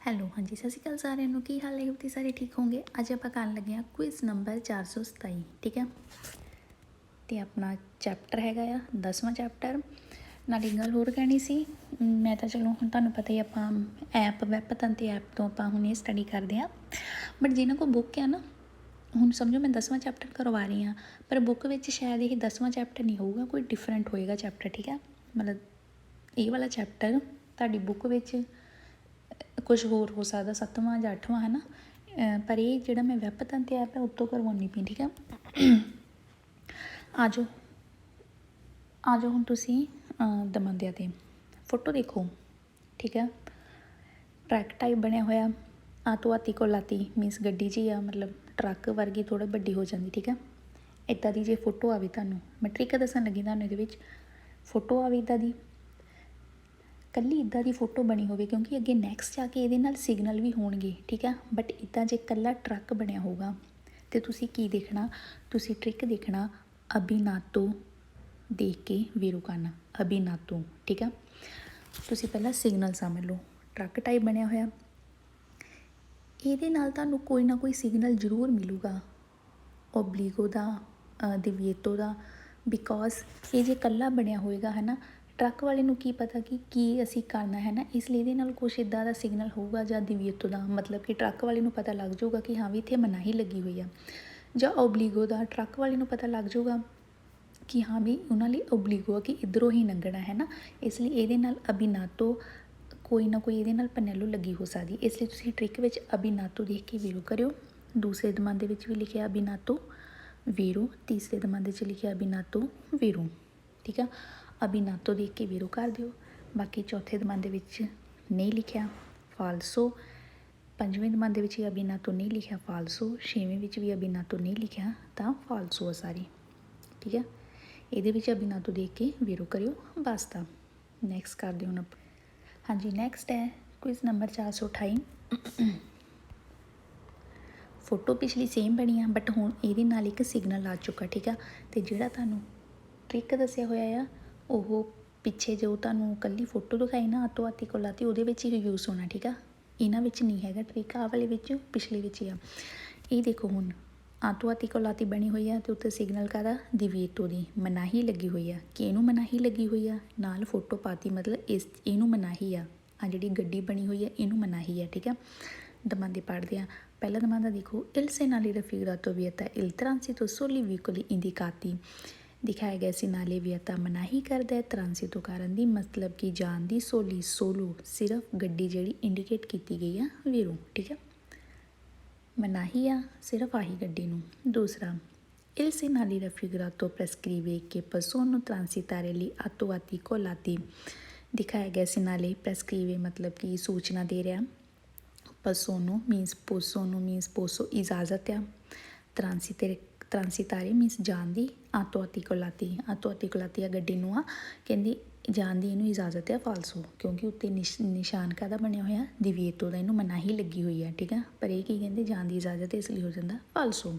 Hello ਹਾਂਜੀ ਸਤਿ ਸ਼੍ਰੀ ਅਕਾਲ ਸਾਰਿਆਂ ਨੂੰ। ਕੀ ਹਾਲ ਹੈ? ਤੁਸੀਂ ਸਾਰੇ ਠੀਕ ਹੋਗੇ। ਅੱਜ ਆਪਾਂ ਕਰਨ ਲੱਗੇ ਹਾਂ ਕੁਇਜ਼ ਨੰਬਰ 427, ਠੀਕ ਹੈ। ਤੇ ਆਪਣਾ ਚੈਪਟਰ ਹੈਗਾ ਆ 10ਵਾਂ ਚੈਪਟਰ। ਨਾਲ ਇੱਕ ਗੱਲ ਹੋਰ ਕਹਿਣੀ ਸੀ, ਮੈਂ ਤਾਂ ਚਲੋ ਹੁਣ ਤੁਹਾਨੂੰ ਪਤਾ ਹੀ ਆਪਾਂ ਐਪ ਵੈਪਤਨ ਤੇ ਐਪ ਤੋਂ ਆਪਾਂ ਹੁਣ ਇਹ ਸਟੱਡੀ ਕਰਦੇ ਹਾਂ। ਬਟ ਜਿਹਨਾਂ ਕੋਲ ਬੁੱਕ ਆ ਨਾ, ਹੁਣ ਸਮਝੋ ਮੈਂ 10ਵਾਂ ਚੈਪਟਰ ਕਰਵਾ ਰਹੀ ਹਾਂ, ਪਰ ਬੁੱਕ ਵਿੱਚ ਸ਼ਾਇਦ ਇਹ 10ਵਾਂ ਚੈਪਟਰ ਨਹੀਂ ਹੋਊਗਾ, ਕੋਈ ਡਿਫਰੈਂਟ ਹੋਏਗਾ ਚੈਪਟਰ, ਠੀਕ ਹੈ। ਮਤਲਬ ਇਹ ਵਾਲਾ ਚੈਪਟਰ ਤੁਹਾਡੀ ਬੁੱਕ ਵਿੱਚ ਕੁਛ ਹੋਰ ਹੋ ਸਕਦਾ, 7ਵਾਂ ਜਾਂ 8ਵਾਂ ਹੈ ਨਾ। ਪਰ ਇਹ ਜਿਹੜਾ ਮੈਂ ਵੈਪਤਨ ਤੇ ਐਪ ਹੈ ਉੱਤੋਂ ਕਰਵਾਉਣੀ ਪਈ, ਠੀਕ ਹੈ। ਆ ਜਾਓ ਹੁਣ ਤੁਸੀਂ ਦਮੰਦਿਆ 'ਤੇ ਫੋਟੋ ਦੇਖੋ, ਠੀਕ ਹੈ। ਟਰੱਕ ਟਾਈਪ ਬਣਿਆ ਹੋਇਆ, ਆਤੋ ਆਤੀ ਕੋਲਾਤੀ ਮੀਨਸ ਗੱਡੀ 'ਚ ਹੀ ਆ, ਮਤਲਬ ਟਰੱਕ ਵਰਗੀ ਥੋੜ੍ਹਾ ਵੱਡੀ ਹੋ ਜਾਂਦੀ, ਠੀਕ ਹੈ। ਇੱਦਾਂ ਦੀ ਜੇ ਫੋਟੋ ਆਵੇ ਤੁਹਾਨੂੰ, ਮੈਂ ਟ੍ਰਿਕ ਦੱਸਣ ਲੱਗੀ ਤੁਹਾਨੂੰ ਇਹਦੇ ਵਿੱਚ। ਫੋਟੋ ਆਵੇ ਇੱਦਾਂ ਦੀ, ਕੱਲੀ ਇੱਦਾਂ ਦੀ ਫੋਟੋ ਬਣੀ ਹੋਵੇ, ਕਿਉਂਕਿ ਅੱਗੇ ਨੈਕਸਟ ਜਾ ਕੇ ਇਹਦੇ ਨਾਲ ਸਿਗਨਲ ਵੀ ਹੋਣਗੇ, ਠੀਕ ਹੈ। ਬਟ ਇੱਦਾਂ ਜੇ ਇਕੱਲਾ ਟਰੱਕ ਬਣਿਆ ਹੋਊਗਾ ਅਤੇ ਤੁਸੀਂ ਕੀ ਦੇਖਣਾ, ਤੁਸੀਂ ਟ੍ਰਿਕ ਦੇਖਣਾ ਅਭਿਨਾਤੋ ਦੇਖ ਕੇ ਵੀਰੂ ਕਰਨਾ, ਅਭਿਨਾਤੋ, ਠੀਕ ਹੈ। ਤੁਸੀਂ ਪਹਿਲਾਂ ਸਿਗਨਲ ਸਮਝ ਲਓ, ਟਰੱਕ ਟਾਈਪ ਬਣਿਆ ਹੋਇਆ, ਇਹਦੇ ਨਾਲ ਤੁਹਾਨੂੰ ਕੋਈ ਨਾ ਕੋਈ ਸਿਗਨਲ ਜ਼ਰੂਰ ਮਿਲੂਗਾ, ਓਬਲੀਗੋ ਦਾ, ਦਿਵੀਏਤੋ ਦਾ, ਬਿਕੋਜ਼ ਇਹ ਜੇ ਇਕੱਲਾ ਬਣਿਆ ਹੋਏਗਾ ਹੈ ਨਾ, ਟਰੱਕ ਵਾਲੇ ਨੂੰ ਕੀ ਪਤਾ ਕਿ ਕੀ ਅਸੀਂ ਕਰਨਾ ਹੈ ਨਾ, ਇਸ ਲਈ ਇਹਦੇ ਨਾਲ ਕੁਛ ਇੱਦਾਂ ਦਾ ਸਿਗਨਲ ਹੋਊਗਾ, ਜਾਂ ਦਿਵੀਏਤੋ ਦਾ ਮਤਲਬ ਕਿ ਟਰੱਕ ਵਾਲੇ ਨੂੰ ਪਤਾ ਲੱਗ ਜਾਊਗਾ ਕਿ ਹਾਂ ਵੀ ਇੱਥੇ ਮਨਾਹੀ ਲੱਗੀ ਹੋਈ ਆ, ਜਾਂ ਓਬਲੀਗੋ ਦਾ ਟਰੱਕ ਵਾਲੇ ਨੂੰ ਪਤਾ ਲੱਗ ਜਾਊਗਾ ਕਿ ਹਾਂ ਵੀ ਉਹਨਾਂ ਲਈ ਓਬਲੀਗੋ ਆ, ਕਿ ਇੱਧਰੋਂ ਹੀ ਲੰਘਣਾ ਹੈ ਨਾ। ਇਸ ਲਈ ਇਹਦੇ ਨਾਲ ਅਭਿਨਾਤੋ ਕੋਈ ਨਾ ਕੋਈ ਇਹਦੇ ਨਾਲ ਪਨੈਲੋ ਲੱਗੀ ਹੋ ਸਕਦੀ, ਇਸ ਲਈ ਤੁਸੀਂ ਟ੍ਰਿਕ ਵਿੱਚ ਅਭਿਨਾਤੋ ਦੇਖ ਕੇ ਵੀਰੂ ਕਰਿਓ। ਦੂਸਰੇ ਦਮਾਨ ਦੇ ਵਿੱਚ ਵੀ ਲਿਖਿਆ ਅਭਿਨਾਤੋ ਵੀਰੂ, ਤੀਸਰੇ ਦਮਾਨ 'ਚ ਲਿਖਿਆ ਅਭਿਨਾਤੋ ਵੀਰੂ, ਠੀਕ ਆ। ਅਭਿਨਾਤੋ ਦੇਖ ਕੇ ਵੀਰੂ ਕਰ ਦਿਓ। ਬਾਕੀ ਚੌਥੇ ਦਮਾਨ ਦੇ ਵਿੱਚ ਨਹੀਂ ਲਿਖਿਆ, ਫਾਲਸੋ। ਪੰਜਵੇਂ ਦਮਾਨ ਦੇ ਵਿੱਚ ਅਭਿਨਾਤੋ ਨਹੀਂ ਲਿਖਿਆ, ਫਾਲਸੋ। ਛੇਵੇਂ ਵਿੱਚ ਵੀ ਅਭਿਨਾਤੋ ਨਹੀਂ ਲਿਖਿਆ ਤਾਂ ਫਾਲਸੋ ਆ ਸਾਰੀ, ਠੀਕ ਹੈ। ਇਹਦੇ ਵਿੱਚ ਅਭਿਨਾਤੋ ਦੇਖ ਕੇ ਵੀਰੂ ਕਰਿਓ, ਬਸ ਤਾਂ। ਨੈਕਸਟ ਕਰਦੇ ਹੁਣ ਹਾਂਜੀ, ਨੈਕਸਟ ਹੈ ਕੁਇਜ਼ ਨੰਬਰ 428। ਫੋਟੋ ਪਿਛਲੀ ਸੇਮ ਬਣੀ ਆ, ਬਟ ਹੁਣ ਇਹਦੇ ਨਾਲ ਇੱਕ ਸਿਗਨਲ ਆ ਚੁੱਕਾ, ਠੀਕ ਆ। ਅਤੇ ਜਿਹੜਾ ਤੁਹਾਨੂੰ ਟ੍ਰਿਕ ਦੱਸਿਆ ਹੋਇਆ ਆ, ਉਹ ਪਿੱਛੇ ਜੋ ਤੁਹਾਨੂੰ ਇਕੱਲੀ ਫੋਟੋ ਦਿਖਾਈ ਨਾ, ਆਤੋ ਆਤੀ ਕੋਲਾਤੀ, ਉਹਦੇ ਵਿੱਚ ਹੀ ਯੂਜ਼ ਹੋਣਾ, ਠੀਕ ਆ। ਇਹਨਾਂ ਵਿੱਚ ਨਹੀਂ ਹੈਗਾ ਟ੍ਰਿਕ, ਆਹ ਵਾਲੇ ਵਿੱਚ ਪਿਛਲੇ ਵਿੱਚ ਹੀ ਆ। ਇਹ ਦੇਖੋ ਹੁਣ ਆਤੋ ਆਤੀ ਕੋਲਾਤੀ ਬਣੀ ਹੋਈ ਆ, ਅਤੇ ਉੱਤੇ ਸਿਗਨਲ ਕਾਹਦਾ, ਦਿਵੀਏਤੋ ਦੀ ਮਨਾਹੀ ਲੱਗੀ ਹੋਈ ਆ, ਕਿ ਇਹਨੂੰ ਮਨਾਹੀ ਲੱਗੀ ਹੋਈ ਆ, ਨਾਲ ਫੋਟੋ ਪਾਤੀ, ਮਤਲਬ ਇਹਨੂੰ ਮਨਾਹੀ ਆ, ਆ ਜਿਹੜੀ ਗੱਡੀ ਬਣੀ ਹੋਈ ਆ ਇਹਨੂੰ ਮਨਾਹੀ ਆ, ਠੀਕ ਆ। ਦਮਾਂਦੇ ਪੜ੍ਹਦੇ ਆ। ਪਹਿਲਾ ਦਮਾਂਦਾ ਦੇਖੋ, ਇਲ ਸੇਨਾਲੀ ਰਫੀਗਰਾਤੋ ਵੀਅਤਾ ਇਲ ਟਰਾਂਸੀਤੋ ਸੋਲੀ ਵੀਕੋਲੀ ਇੰਡੀਕਾਤੀ, ਦਿਖਾਇਆ ਗਿਆ ਸਿਨਾਲੇ ਵੀਅਤਾ ਮਨਾਹੀ ਕਰਦਾ ਟਰਾਂਸੀਤੋ ਕਰਨ ਦੀ, ਮਤਲਬ ਕਿ ਜਾਣ ਦੀ, ਸੋਲੀ ਸੋਲੋ ਸਿਰਫ ਗੱਡੀ ਜਿਹੜੀ ਇੰਡੀਕੇਟ ਕੀਤੀ ਗਈ ਆ ਵੀਰੂ, ਠੀਕ ਹੈ। ਮਨਾਹੀ ਆ ਸਿਰਫ ਆਹੀ ਗੱਡੀ ਨੂੰ। ਦੂਸਰਾ, ਇਲ ਸੇਨਾਲੀ ਰਫੀਗਰਾਤੋ ਪ੍ਰੈਸਕ੍ਰੀਵੇ ਕੇ ਪਰਸੋਨੋ ਟਰਾਂਸੀਤਾਰੇ ਲਈ ਆਤੋ ਆਤੀ ਕੋਲਾਤੀ, ਦਿਖਾਇਆ ਗਿਆ ਸਿਨਾਲੇ ਪ੍ਰੈਸਕ੍ਰੀਵੇ ਮਤਲਬ ਕਿ ਸੂਚਨਾ ਦੇ ਰਿਹਾ, ਪਰਸੋਨੋ ਮੀਨਸ ਪੋਸੋ ਇਜਾਜ਼ਤ ਆ, ਟਰਾਂਸੀਤਾਰੇ ਮੀਨਸ ਜਾਣ ਦੀ, ਆਤੋ ਆਤੀ ਕੋਲਾਤੀ ਆ ਗੱਡੀ ਨੂੰ ਆ, ਕਹਿੰਦੀ ਜਾਣ ਦੀ ਇਹਨੂੰ ਇਜਾਜ਼ਤ ਆ, ਫਾਲਸੋ, ਕਿਉਂਕਿ ਉੱਤੇ ਨਿਸ਼ਾਨ ਕਾਹਦਾ ਬਣਿਆ ਹੋਇਆ, ਦਿਵੀਏਤੋ ਦਾ, ਇਹਨੂੰ ਮਨਾਹੀ ਲੱਗੀ ਹੋਈ ਆ, ਠੀਕ ਆ। ਪਰ ਇਹ ਕੀ ਕਹਿੰਦੇ, ਜਾਣ ਦੀ ਇਜਾਜ਼ਤ, ਇਸ ਲਈ ਹੋ ਜਾਂਦਾ ਫਾਲਸੋ।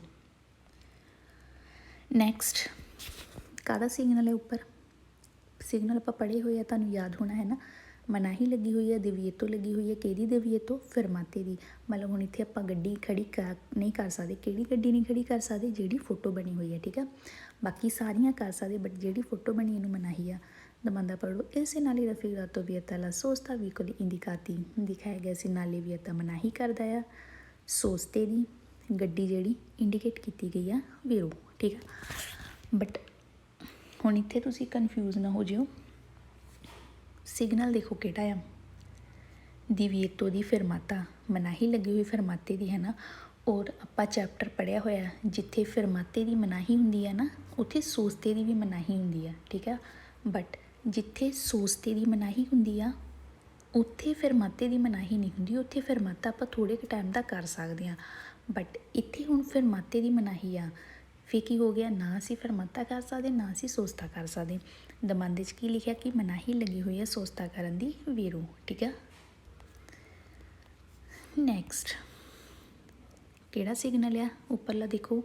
ਨੈਕਸਟ ਕਾਹਦਾ ਸਿਗਨਲ ਹੈ, ਉੱਪਰ ਸਿਗਨਲ ਆਪਾਂ ਪੜ੍ਹੇ ਹੋਏ ਆ, ਤੁਹਾਨੂੰ ਯਾਦ ਹੋਣਾ ਹੈ ਨਾ। ਮਨਾਹੀ ਲੱਗੀ ਹੋਈ ਹੈ, ਦਿਵੀਏਤੋ ਲੱਗੀ ਹੋਈ ਹੈ, ਕਿਹਦੀ ਦਿਵੀਏਤੋ, ਫਰਮਾਤੇ ਦੀ। ਮਤਲਬ ਹੁਣ ਇੱਥੇ ਆਪਾਂ ਗੱਡੀ ਖੜੀ ਨਹੀਂ ਕਰ ਸਕਦੇ, ਕਿਹੜੀ ਗੱਡੀ ਨਹੀਂ ਖੜੀ ਕਰ ਸਕਦੇ, ਜਿਹੜੀ ਫੋਟੋ ਬਣੀ ਹੋਈ ਹੈ, ਠੀਕ ਆ। ਬਾਕੀ ਸਾਰੀਆਂ ਕਰ ਸਕਦੇ, ਬਟ ਜਿਹੜੀ ਫੋਟੋ ਬਣੀ ਇਹਨੂੰ ਮਨਾਹੀ ਆ। ਦਮਾਂਦਾ ਪੜ੍ਹੋ, ਇਸੇ ਨਾਲ ਹੀ ਰਫੀਗਰਾਤੋ ਵੀਅਤਾ ਲਾ ਸੋਸਤਾ ਵੀਕੋਲੀ ਇੰਡੀਕਾਤੀ, ਦਿਖਾਇਆ ਗਿਆ ਸੀ ਨਾਲੇ ਵੀਅਤਾ ਮਨਾਹੀ ਕਰਦਾ ਆ, ਸੋਸਤੇ ਦੀ ਗੱਡੀ ਜਿਹੜੀ ਇੰਡੀਕੇਟ ਕੀਤੀ ਗਈ ਆ ਵੀਰੂ, ਠੀਕ ਆ। ਬਟ ਹੁਣ ਇੱਥੇ ਤੁਸੀਂ ਕਨਫਿਊਜ਼ ਨਾ ਹੋ ਜਿਓ, ਸਿਗਨਲ ਦੇਖੋ ਕਿਹੜਾ ਆ, ਦਿਵੀਏਤੋ ਦੀ ਫਰਮਾਤਾ, ਮਨਾਹੀ ਲੱਗੀ ਹੋਈ ਫਰਮਾਤੇ ਦੀ ਹੈ ਨਾ। ਔਰ ਆਪਾਂ ਚੈਪਟਰ ਪੜ੍ਹਿਆ ਹੋਇਆ, ਜਿੱਥੇ ਫਰਮਾਤੇ ਦੀ ਮਨਾਹੀ ਹੁੰਦੀ ਹੈ ਨਾ, ਉੱਥੇ ਸੋਸਤੇ ਦੀ ਵੀ ਮਨਾਹੀ ਹੁੰਦੀ ਆ, ਠੀਕ ਆ। ਬਟ ਜਿੱਥੇ ਸੋਸਤੇ ਦੀ ਮਨਾਹੀ ਹੁੰਦੀ ਆ, ਉੱਥੇ ਫਰਮਾਤੇ ਦੀ ਮਨਾਹੀ ਨਹੀਂ ਹੁੰਦੀ, ਉੱਥੇ ਫਰਮਾਤਾ ਆਪਾਂ ਥੋੜ੍ਹੇ ਕੁ ਟਾਈਮ ਦਾ ਕਰ ਸਕਦੇ ਹਾਂ। ਬਟ ਇੱਥੇ ਹੁਣ ਫਰਮਾਤੇ ਦੀ ਮਨਾਹੀ ਆ, ਫਿਰ ਕੀ ਹੋ ਗਿਆ, ਨਾ ਅਸੀਂ ਫਰਮਾਤਾ ਕਰ ਸਕਦੇ, ਨਾ ਅਸੀਂ ਸੋਸਤਾ ਕਰ ਸਕਦੇ। ਦਮਾਂਦੇ 'ਚ ਕੀ ਲਿਖਿਆ ਕਿ ਮਨਾਹੀ ਲੱਗੀ ਹੋਈ ਹੈ ਸੋਸਤਾ ਕਰਨ ਦੀ ਵੀਰੂ, ਠੀਕ ਆ। ਨੈਕਸਟ ਕਿਹੜਾ ਸਿਗਨਲ ਆ, ਉੱਪਰਲਾ ਦੇਖੋ,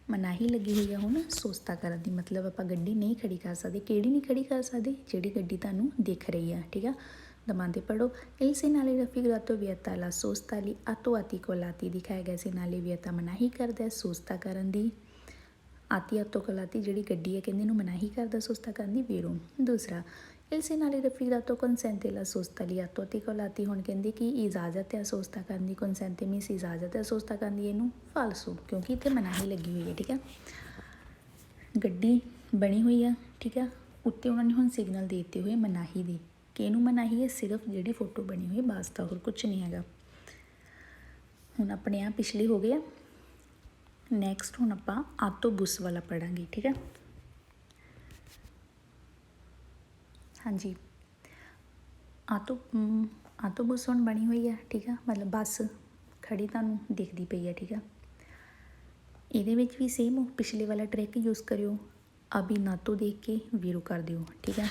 ਮਨਾਹੀ ਲੱਗੀ ਹੋਈ ਆ ਹੁਣ ਸੋਸਤਾ ਕਰਨ ਦੀ, ਮਤਲਬ ਆਪਾਂ ਗੱਡੀ ਨਹੀਂ ਖੜੀ ਕਰ ਸਕਦੇ, ਕਿਹੜੀ ਨਹੀਂ ਖੜੀ ਕਰ ਸਕਦੇ, ਜਿਹੜੀ ਗੱਡੀ ਤੁਹਾਨੂੰ ਦਿਖ ਰਹੀ ਆ, ਠੀਕ ਆ। दमांदे पढ़ो। Il segnale raffigurato vieta la sosta li atto ati colati दिखाया गया segnale vieta मनाही करदा सोस्ता करन दी। आती आतो कलाती जिहड़ी गड्डी है कहंदे इहनूं मनाही करदा सोस्ता करन दी वेरो। दूसरा il segnale raffigurato consente la sosta li atto ati colati हुण कहंदे कि इजाजत है सोस्ता करन दी, consente मीनस इजाजत है सोस्ता करन दी, इहनूं फालसो क्योंकि इत्थे मनाही लगी हुई है। ठीक है, गड्डी बनी हुई है। ठीक है, उत्ते उन्होंने हुण सिग्नल दे दिते हुए मनाही दी कि इहनूं मनाही है, सिर्फ जिहड़ी फोटो बनी हुई वास्ता, होर कुछ नहीं हैगा। हुण अपने आप पिछले हो गए। नैक्सट हुण आपां आटोबुस वाला पढ़ांगे। ठीक है, हाँ जी, आटोबुस हुण बनी हुई है। ठीक है, मतलब बस खड़ी तुहानूं दिखदी पई है। ठीक है, ਇਹਦੇ ਵਿੱਚ भी सेम पिछले वाला ट्रिक यूज़ करियो, अभी ना तो देख के वीरो कर दिओ। ठीक है,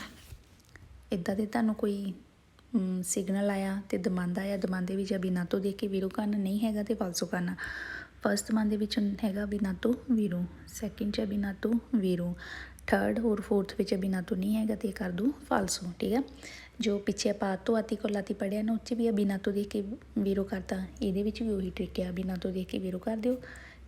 इदा तो तुहानूं कोई सिग्नल आया तो दमांदा आया, दमांदे विच अभी ना तो देख के वीरो करना नहीं हैगा तो फालसो करना। फर्स्ट दमांदे विच हैगा अभी ना तो वीरो, सैकेंड च अभी ना तो वीरो, थर्ड और फोर्थ विच अभी ना तो नहीं हैगा तो कर दो फालसो। ठीक है, जो पिछे आप आतो आती कोलाती पढ़िया ना उस भी अभी ना तो देख के वीरो करता, ये भी वही ट्रिक है, अभी ना तो देख के वीरो कर दिओ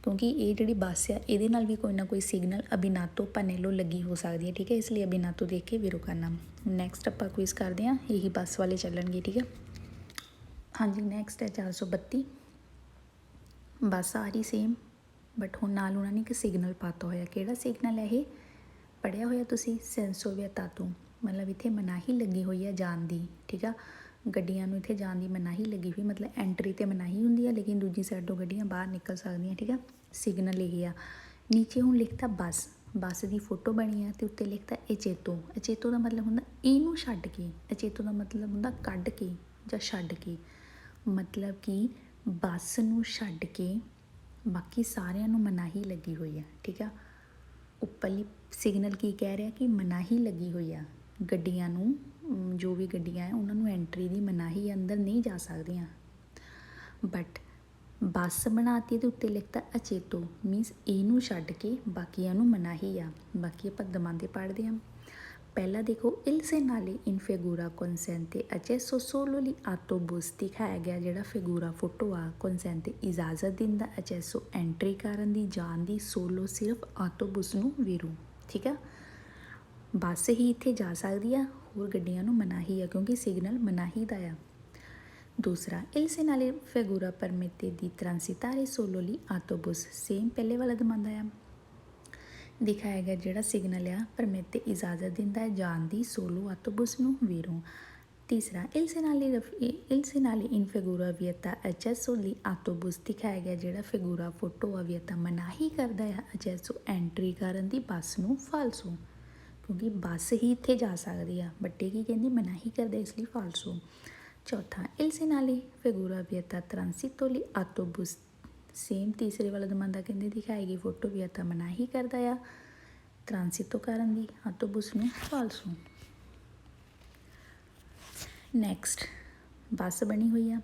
क्योंकि ये जी बस है ये भी कोई ना कोई सिग्नल अभी ना तो पनेलो लगी हो सकती है। ठीक है, इसलिए अभी ना तो देख के वीरो करना। नैक्सट आप क्विज करते हैं, यही बस वाले चलणगे। ठीक है, हाँ जी, नैक्सट है 432। बस आ रही सेम, बट हुण नाल उन्होंने एक सिग्नल पाता होया। किहड़ा सिग्नल है ये पढ़िया होया तुसी, सेंसो विएटातो, मतलब इत्थे मनाही लगी हुई है जान दी। ठीक है, गड्डियां नूं इत्थे जान दी मनाही लगी हुई, मतलब एंट्री तो मनाही हुंदी है लेकिन दूजी साइडों गड्डियां बाहर निकल सकदियां। ठीक है, सिग्नल यही आ। नीचे हुण लिखता बस, बस की फोटो बनी है तो उत्ते लिखता अचेतो। अचेतो का मतलब हुंदा इनू छड्ड के, अचेतो का मतलब हुंदा कढ के जां छड्ड के, मतलब कि बस नूं छड्ड के बाकी सारिਆਂ ਨੂੰ मनाही लगी हुई है। ठीक है, उपरली सिग्नल की कह रहा कि मनाही लगी हुई है, गड्डियां नूं जो भी गड्डियां है उन्होंने एंट्री की मनाही, अंदर नहीं जा सकदियां। बट बस बनाती तो उत्ते लिखता अचेतो, मीनस इनू छड्ड के बाकियां नूं मनाही आ। बाकी आपां दमांदे पढ़दे हां। पहला देखो, इल सेनाले इन फिगूरा कॉन्सेंटे अचेसो सोलो ली आटोबुस दिखाया गया जिहड़ा फिगूरा फोटो आ, कॉन्सेंटे इजाजत दिंदा अचेसो एंट्री करन दी जान दी, सोलो सिर्फ आटोबुस नूं वीरू। ठीक है, बस ही इत्थे जा सकदी आ, होर गड्डियां नूं मनाही आ क्योंकि सिग्नल मनाही दा आ। दूसरा, इल सेनाले फिगूरा परमिटे दी ट्रांसिटारे सोलो ली आटोबुस, सेम पहले वाला दमांदा आ, दिखाया गया जिहड़ा सिग्नल आ परमिट इजाजत दिंदा है जान दी सोलो आटोबुस नूं वीरों। तीसरा, इल सेनाले इन फिगूरा विएटा अचेसो ली आटोबुस, दिखाया गया जिहड़ा फिगूरा फोटो आ विएटा मनाही करदा है अचेसो एंट्री करन दी बस नूं फालसो, क्योंकि बस ही इत्थे जा सकदी आ, बट की कहंदी मनाही करदा इसलिए फालसो। चौथा, इल सेनाले फिगूरा विएटा ट्रांसिटो ली आटोबुस, सेम तीसरे वाला दमांदा कहंदे दिखाई गई फोटो विएटा मनाही करदा आ ट्रांसिटो करन दी, आटोबुस नूं फालसो। नैक्सट, बस बनी हुई आ,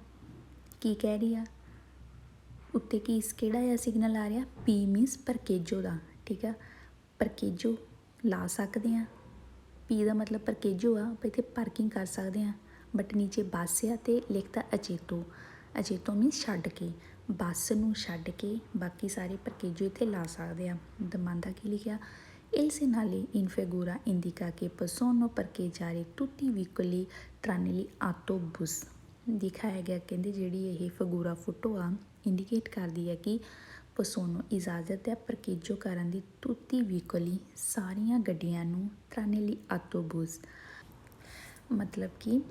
की कह रही आ उत्ते की किहड़ा आ सिग्नल आ रहा, पी मीनस परकेजो का। ठीक है, परकेजो ला सकते हैं, पी का मतलब परकेजो आ, आप इत्थे पार्किंग कर सकते हैं। बट नीचे बस आ तो लिखता अचेतो, अचेतो मीनस छड्ड के, बस नूं छड्ड के बाकी सारे परकेजो इत्थे ला सकते हैं। दमांदा की लिखिया, इल सेनाले इन फिगूरा इंडिका के पसोनो परकेजारे तुtti विकोली ट्रानेली आटोबुस, दिखाया गया कहंदे जिहड़ी ये फिगूरा फोटो आ इंडिकेट करदी है कि पसोनो इजाजत है परकेजो करन दी तुtti विकोली सारियां गड्डियां नूं ट्रानेली आटोबुस, मतलब कि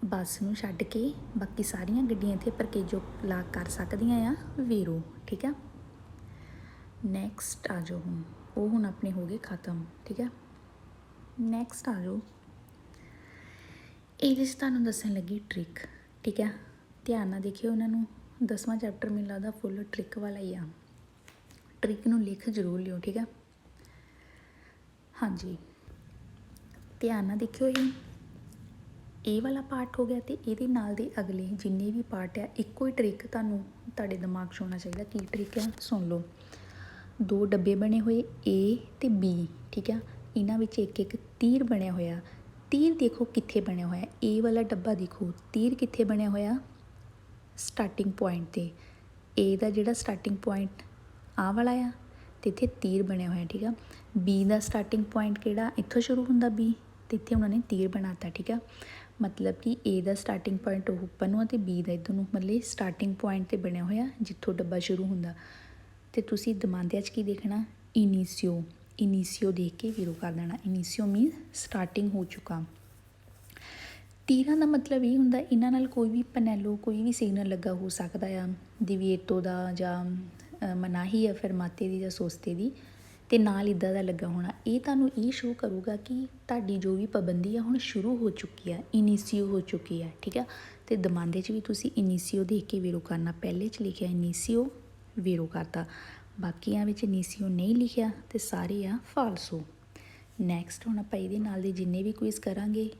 बस नूं छड्ड के बाकी सारियां गड्डियां इत्थे परकेजो ला कर सकदियां आ वीरो। ठीक है, नैक्सट आ जाओ, वो हुण अपने हो गए खत्म। ठीक है, नैक्सट आ जाओ, ये तुहानूं दस्सण लगी ट्रिक। ठीक है, ध्यान नाल देखियो, उन्होंने 10वां चैप्टर मैनूं लगदा फुल ट्रिक वाला ही आ, ट्रिक नूं लिख जरूर लियो। ठीक है, हाँ जी, ध्यान नाल देखियो, ये वाला पार्ट हो गया तो ये नाल दे अगले जिन्ने भी पार्ट है इक्को ही ट्रिक तुहानूं तुहाडे दिमाग 'च होना चाहिए। की ट्रिक है सुन लो, दो डब्बे बने हुए ए ते बी। ठीक है, इन्हां विच एक एक तीर बनया होया, तीर देखो कित्थे बनया होया, ए वाला डब्बा देखो तीर कित्थे बनया होया, स्टार्टिंग पॉइंट ते। ए दा जिहड़ा स्टार्टिंग पॉइंट आ वाला आ ते इत्थे तीर बनया होया, ठीक है। बी दा स्टार्टिंग पॉइंट किहड़ा, इत्थों शुरू हुंदा बी ते इत्थे उन्होंने तीर बनाता, ठीक है। मतलब कि ए दा स्टार्टिंग पॉइंट उपर नूं ते बी दा इधर नूं, मतलब स्टार्टिंग पॉइंट ते बनया होया जिੱਥੋਂ डब्बा शुरू हुंदा। ते तुसी दमांदिया च की देखना, इनीशियो, इनीशियो देख के वीरो कर देना। इनीशियो मीन स्टार्टिंग हो चुका। तीरां दा मतलब ये हुंदा इन्हां नाल कोई भी पनैलो कोई भी सिग्नल लगा हो सकदा आ, दिविएटो दा जां मनाही या फरमाते दी जां सोस्ते दी, ते नाल इदां दा लगा होना। ये तुहानूं ये शो करूगा कि तुहाडी जो भी पाबंदी है हुण शुरू हो चुकी है, इनीशियो हो चुकी है, ठीक है। तो दमांदे च भी तुसी इनीशियो देख के वीरो करना। पहले च लिखिया इनीशियो, वीरो करता। बाकियां विच इनीशियो नहीं लिखिया तो सारे आ फालसो। नैक्सट हुण आपां इहदे नाल दे जिन्ने भी क्विज़ करांगे,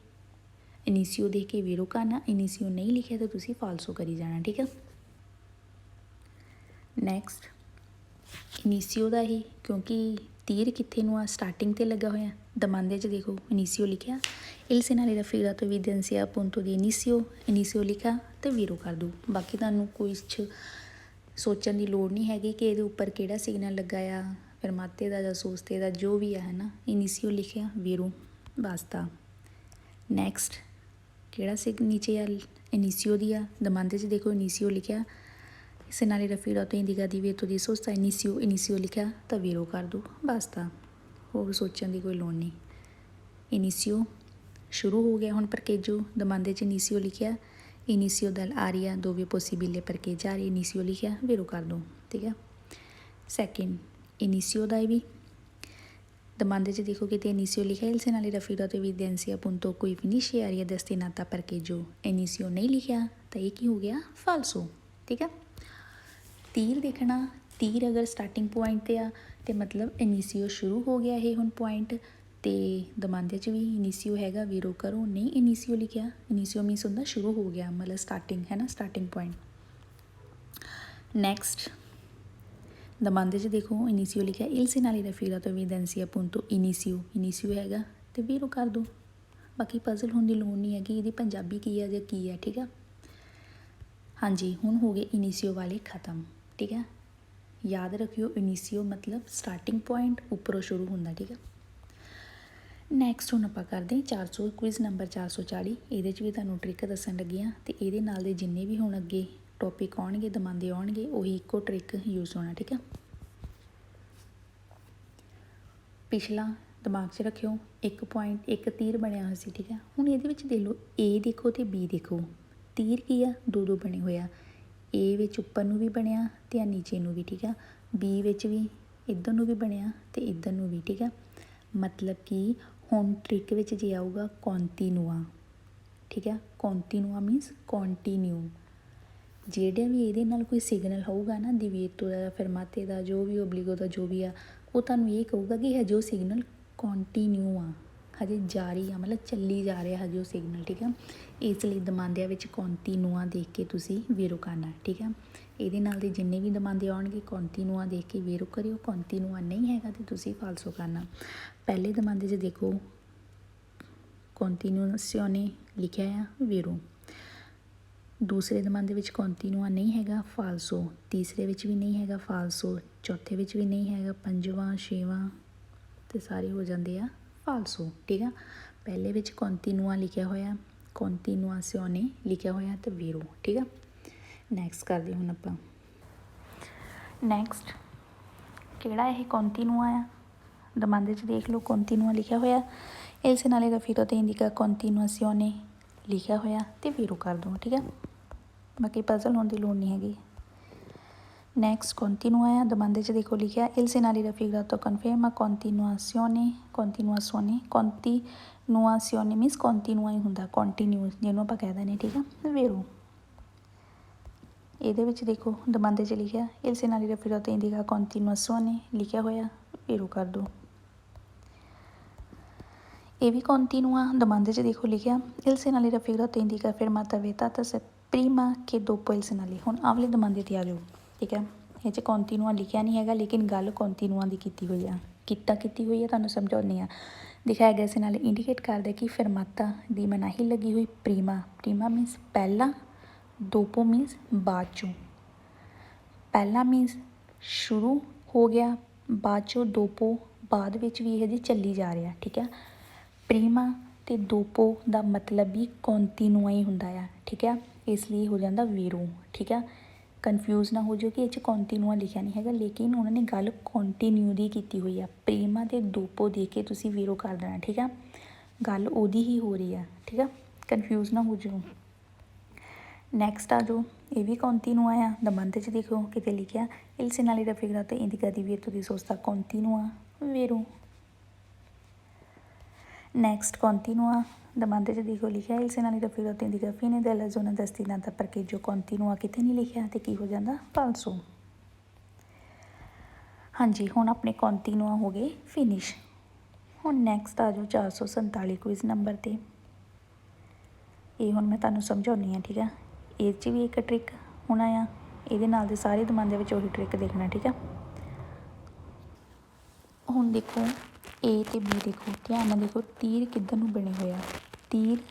इनीशियो देख के वीरो करना, इनीशियो नहीं लिखिया तो तुसी फालसो करी जाना, ठीक है। नैक्सट इनीशियो दा ही, क्योंकि तीर कित्थे नूं आ, स्टार्टिंग ते लगा होया। दमांदे च देखो इनीशियो लिखिया, इल सेनाले राफीगाto evidenziare appunto di inizio, इनीशियो लिखा तो वीरो कर दो। बाकी तुहानूं कुछ सोचण दी लोड़ नहीं हैगी कि इहदे उपर किहड़ा सिग्नल लगा आ, फरमाते दा जां सोस्ते दा, जो भी है ना, इनीशियो लिखिया वीरो वास्ता। नैक्सट किहड़ा सिग नीचे आ, इनीशियो दी आ, दमांदे च देखो इनीशियो लिखिया, सेनाले राफीगाto indicativo di sosta इनीशियो, इनीशियो लिखा तो वीरो कर दो वास्ता। होर सोचण दी कोई लोड़ नहीं। इनीशियो शुरू हो गया हुण परकेजो, दमांदे च इनीशियो लिखिया, इनीशियो दल आरिया दोवे पॉसिबile परकेजारे, इनीशियो लिखिया वीरो कर दो, ठीक है। सैकेंड इनीशियो दा भी दमांदे च देखो कि इनीशियो लिखिया, इल सेनाले राफीगाto evidenziare appunto कोई finisce aria destinata परकेजो, इनीशियो नहीं लिखिया तो ये की हो गया फालसो, ठीक है। तीर देखना, तीर अगर स्टार्टिंग पॉइंट ते आ तो मतलब इनीशियो शुरू हो गया है हुण पॉइंट, तो दमांदे च भी इनीशियो हैगा वीरो करो, नहीं इनीशियो लिखिया, इनीशियो मीनस हुंदा शुरू हो गया, मतलब स्टार्टिंग है ना, स्टार्टिंग पॉइंट। नैक्सट दमांदे च देखो इनीशियो लिखिया, इल सेनाले राफीगाto evidenziare appunto इनीशियो, इनीशियो हैगा तो वीरो कर दो। बाकी पजल होने की लोड़ नहीं है कि ਇਹਦੀ पंजाबी की है ਜਾਂ की है, ठीक है। हाँ जी, हुण हो गए इनीशियो वाले ख़त्म, ठीक है। याद रखियो इनीशियो मतलब स्टार्टिंग पॉइंट उपरों शुरू होंदा, ठीक है। नैक्सट हुण आपां करदे 400 क्विज़ नंबर 440। ਇਹਦੇ 'ਚ भी तुहानूं ट्रिक दस्सण लगी हाँ, तो ਇਹਦੇ नाल दे जिन्ने भी हुण अगे टॉपिक आउणगे, दमांदे आउणगे, उही इक्को ट्रिक यूज़ होना, ठीक है। पिछला दिमाग 'च रखियो, एक पॉइंट एक तीर बनया होया सी, ठीक है। हुण ਇਹਦੇ ਵਿੱਚ देख लो ए देखो तो बी देखो, तीर की आ दो दो बने हुए आ, ए विच उपर नूं भी बनया ते नीचे नूं भी, ठीक है। बी विच भी इधर नूं भी बनया ते इधर नूं भी, ठीक है। मतलब कि हुण ट्रिक विच जे आऊगा कॉन्टीनुआ, ठीक है। कॉन्टीनुआ मीनस कॉन्टीन्यू। ਜਿਹੜੇ भी ਇਹਦੇ ਨਾਲ कोई सिग्नल होऊगा ना, दिविएटो ਦਾ, फरमाते ਦਾ, जो भी ओब्लिगो ਦਾ जो भी आ, वो ਤੁਹਾਨੂੰ ਇਹ ਕਹੂਗਾ कि हजे वो सिग्नल कॉन्टीन्यू आ, हजे जारी आ, मतलब ਚੱਲੀ जा रहा हजे वो सिग्नल, ठीक है। इसलिए दमांदिया विच कॉन्टीनुआ देख के तुसी वीरो करना, ठीक है। ਇਹਦੇ ਨਾਲ ਦੇ जिन्ने भी दमांदे आउणगे कॉन्टीनुआ देख के वीरो करियो, कॉन्टीनुआ नहीं हैगा तो तुसी फालसो करना। पहले दमांदे 'च देखो कॉन्टीनुआसियोने लिखिया आ वीरो, दूसरे दमांदे विच कॉन्टीनुआ नहीं हैगा फालसो, तीसरे विच भी नहीं हैगा फालसो, चौथे विच भी नहीं हैगा, पंजवां छेवां तो सारे हो जाते हैं फालसो, ठीक है। पहले विच कॉन्टीनुआ लिखिया होया, कॉन्टीनुआसियोने लिखिया होया तो वीरो, ठीक है। नैक्सट करदे हुण आपां। नैक्सट किहड़ा यह कॉन्टीनुआ आ, दमांदे च देख लो कॉन्टीनुआ लिखिया होया, इल सेनाले राफीगाto indica continuazione लिखिया होया तो वीरो कर दो, ठीक है। बाकी पजल होने की लोड़ नहीं हैगी। नैक्सट कॉन्टीनुआ आ, दमांदे च देखो लिखिया, इल सेनाले राफीगाto conferma continuazione, continuazione, continuazione मीनस कॉन्टीनुआ ही हुंदा, कॉन्टीन्यू जिन्हों आपां कह देने, ठीक है। वीरो ਇਹਦੇ ਵਿੱਚ देखो दमांदे च लिखिया, इल सेनाले राफीगाto indica continuazione लिखिया होया वीरो कर दो। ये भी कॉन्टीनुआ, दमांदे च देखो लिखिया, इल सेनाले राफीगाto indica fermata vietata se prima che dopo il segnale। हुण आवले दमांदे ते आ जाओ, ठीक है। ये च कॉन्टीनुआ लिखिया नहीं हैगा, लेकिन गल कॉन्टीनुआ की कीती हुई है, किता कीती हुई है, तुहानूं समझाउंदी आ। ਦਿਖਾਇਆ ਗਿਆ ਸੀ ਨਾਲ ਇੰਡੀਕੇਟ ਕਰਦਾ ਕਿ ਫਰਮਾਤਾ ਦੀ ਮਨਾਹੀ ਲੱਗੀ ਹੋਈ ਪ੍ਰੀਮਾ। ਪ੍ਰੀਮਾ ਮੀਨਸ ਪਹਿਲਾਂ, ਦੋਪੋ ਮੀਨਸ ਬਾਅਦ ਚੋਂ। ਪਹਿਲਾਂ ਮੀਨਸ ਸ਼ੁਰੂ ਹੋ ਗਿਆ, ਬਾਅਦ ਚੋਂ ਦੋਪੋ ਬਾਅਦ ਵਿੱਚ ਵੀ ਇਹ ਜੀ ਚੱਲੀ ਜਾ ਰਿਹਾ, ਠੀਕ ਹੈ। ਪ੍ਰੀਮਾ ਅਤੇ ਦੋਪੋ ਦਾ ਮਤਲਬ ਵੀ ਕੰਟੀਨਿਊਆ ਹੀ ਹੁੰਦਾ ਆ, ਠੀਕ ਹੈ। ਇਸ ਲਈ ਹੋ ਜਾਂਦਾ ਵੀਰੋ, ਠੀਕ ਹੈ। ਕਨਫਿਊਜ਼ ਨਾ ਹੋ ਜਾਓ ਕਿ ਇਹ 'ਚ ਕੰਟੀਨਿਊਆ ਲਿਖਿਆ ਨਹੀਂ ਹੈਗਾ, ਲੇਕਿਨ ਉਹਨਾਂ ਨੇ ਗੱਲ ਕੰਟੀਨਿਊ ਦੀ ਕੀਤੀ ਹੋਈ ਆ। ਪ੍ਰੀਮਾ ਅਤੇ ਦੋਪੋ ਦੇ ਕੇ ਤੁਸੀਂ ਵੀਰੋ ਕਰ ਦੇਣਾ, ਠੀਕ ਆ। ਗੱਲ ਉਹਦੀ ਹੀ ਹੋ ਰਹੀ ਆ, ਠੀਕ ਆ। ਕਨਫਿਊਜ਼ ਨਾ ਹੋ ਜਾਓ। ਨੈਕਸਟ ਆ ਜਾਓ, ਇਹ ਵੀ ਕੰਟੀਨਿਊਆ ਆ। ਦਮੰਦ 'ਚ ਦੇਖੋ ਕਿਤੇ ਲਿਖਿਆ il segnale raffigurato indica divieto di sosta continua vero। Next ਕੰਟੀਨਿਊਆ ਦਮੰਦ 'ਚ ਦੇਖੋ ਲਿਖਿਆ il segnale raffigurato indica fine della zona destinata al parcheggio continua, ਕਿਤੇ ਨਹੀਂ ਲਿਖਿਆ ਅਤੇ ਕੀ ਹੋ ਜਾਂਦਾ ਫਾਲਸੋ। ਹਾਂਜੀ, ਹੁਣ ਆਪਣੇ ਕੰਟੀਨਿਊਆ ਹੋ ਗਏ ਫਿਨਿਸ਼। ਹੁਣ ਨੈਕਸਟ ਆ ਜਾਓ 447 ਕੁਇਜ਼ ਨੰਬਰ 'ਤੇ। ਇਹ ਹੁਣ ਮੈਂ ਤੁਹਾਨੂੰ ਸਮਝਾਉਂਦੀ ਹਾਂ, ਠੀਕ ਆ। ਇਹ 'ਚ ਵੀ ਇੱਕ ਟ੍ਰਿਕ ਹੋਣਾ ਆ, ਇਹਦੇ ਨਾਲ ਦੇ ਸਾਰੇ ਦਮੰਦ ਦੇ ਵਿੱਚ ਉਹੀ ਟ੍ਰਿਕ ਦੇਖਣਾ, ਠੀਕ ਆ। ਹੁਣ ਦੇਖੋ ਏ ਅਤੇ ਬੀ ਦੇਖੋ, ਧਿਆਨ ਨਾਲ ਦੇਖੋ ਤੀਰ ਕਿੱਧਰ ਨੂੰ ਬਣੇ ਹੋਏ ਆ। ਤੀਰ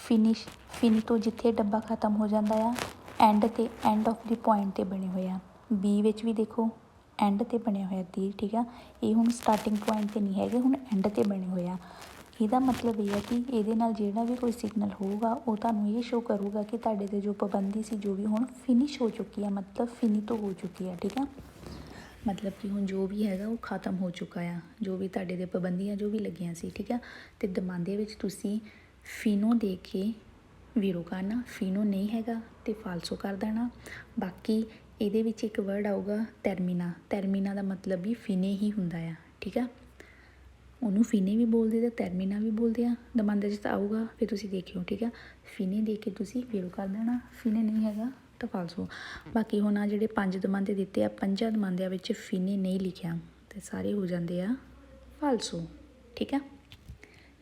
ਫਿਨੀ ਤੋਂ ਜਿੱਥੇ ਡੱਬਾ ਖਤਮ ਹੋ ਜਾਂਦਾ ਆ ਐਂਡ 'ਤੇ, ਐਂਡ ਆਫ ਦੀ ਪੁਆਇੰਟ 'ਤੇ ਬਣੇ ਹੋਏ ਆ। ਬੀ ਵਿੱਚ ਵੀ ਦੇਖੋ ਐਂਡ 'ਤੇ ਬਣਿਆ ਹੋਇਆ ਤੀਰ, ਠੀਕ ਆ। ਇਹ ਹੁਣ ਸਟਾਰਟਿੰਗ ਪੁਆਇੰਟ 'ਤੇ ਨਹੀਂ ਹੈਗੇ, ਹੁਣ ਐਂਡ 'ਤੇ ਬਣੇ ਹੋਏ ਆ। ਇਹਦਾ ਮਤਲਬ ਇਹ ਹੈ ਕਿ ਇਹਦੇ ਨਾਲ ਜਿਹੜਾ ਵੀ ਕੋਈ ਸਿਗਨਲ ਹੋਊਗਾ ਉਹ ਤੁਹਾਨੂੰ ਇਹ ਸ਼ੋ ਕਰੂਗਾ ਕਿ ਤੁਹਾਡੇ 'ਤੇ ਜੋ ਪਾਬੰਦੀ ਸੀ ਜੋ ਵੀ ਹੁਣ ਫਿਨਿਸ਼ ਹੋ ਚੁੱਕੀ ਆ, ਮਤਲਬ ਫਿਨੀਟੋ ਹੋ ਚੁੱਕੀ ਆ, ਠੀਕ ਆ। ਮਤਲਬ ਕਿ ਹੁਣ ਜੋ ਵੀ ਹੈਗਾ ਉਹ ਖਤਮ ਹੋ ਚੁੱਕਾ ਆ, ਜੋ ਵੀ ਤੁਹਾਡੇ 'ਤੇ ਪਾਬੰਦੀਆਂ ਜੋ ਵੀ ਲੱਗੀਆਂ ਸੀ, ਠੀਕ ਆ। ਅਤੇ ਦਮਾਂਦੇ ਵਿੱਚ ਤੁਸੀਂ ਫਿਨੋ ਦੇ ਕੇ ਵੀਰੋ ਕਰਨਾ, ਫਿਨੋ ਨਹੀਂ ਹੈਗਾ ਅਤੇ ਫਾਲਸੋ ਕਰ ਦੇਣਾ। ਬਾਕੀ ਇਹਦੇ ਵਿੱਚ ਇੱਕ ਵਰਡ ਆਊਗਾ ਟਰਮੀਨਾ। ਟਰਮੀਨਾ ਦਾ ਮਤਲਬ ਵੀ ਫਿਨੇ ਹੀ ਹੁੰਦਾ ਆ, ਠੀਕ ਆ। ਉਹਨੂੰ ਫਿਨੇ ਵੀ ਬੋਲਦੇ ਅਤੇ ਟਰਮੀਨਾ ਵੀ ਬੋਲਦੇ ਆ। ਦਮਾਂਦੇ 'ਚ ਤਾਂ ਆਊਗਾ, ਫਿਰ ਤੁਸੀਂ ਦੇਖਿਓ, ਠੀਕ ਆ। ਫਿਨੇ ਦੇ ਕੇ ਤੁਸੀਂ ਵੀਰੋ ਕਰ ਦੇਣਾ, ਫਿਨੇ ਨਹੀਂ ਹੈਗਾ ਤਾਂ ਫਾਲਸੋ। ਬਾਕੀ ਹੁਣ ਆ ਜਿਹੜੇ 5 ਦਮਾਂਦੇ ਦਿੱਤੇ ਆ, 5 ਦਮਾਂਦਿਆਂ ਵਿੱਚ ਫਿਨੇ ਨਹੀਂ ਲਿਖਿਆ ਅਤੇ ਸਾਰੇ ਹੋ ਜਾਂਦੇ ਆ ਫਾਲਸੋ, ਠੀਕ ਆ।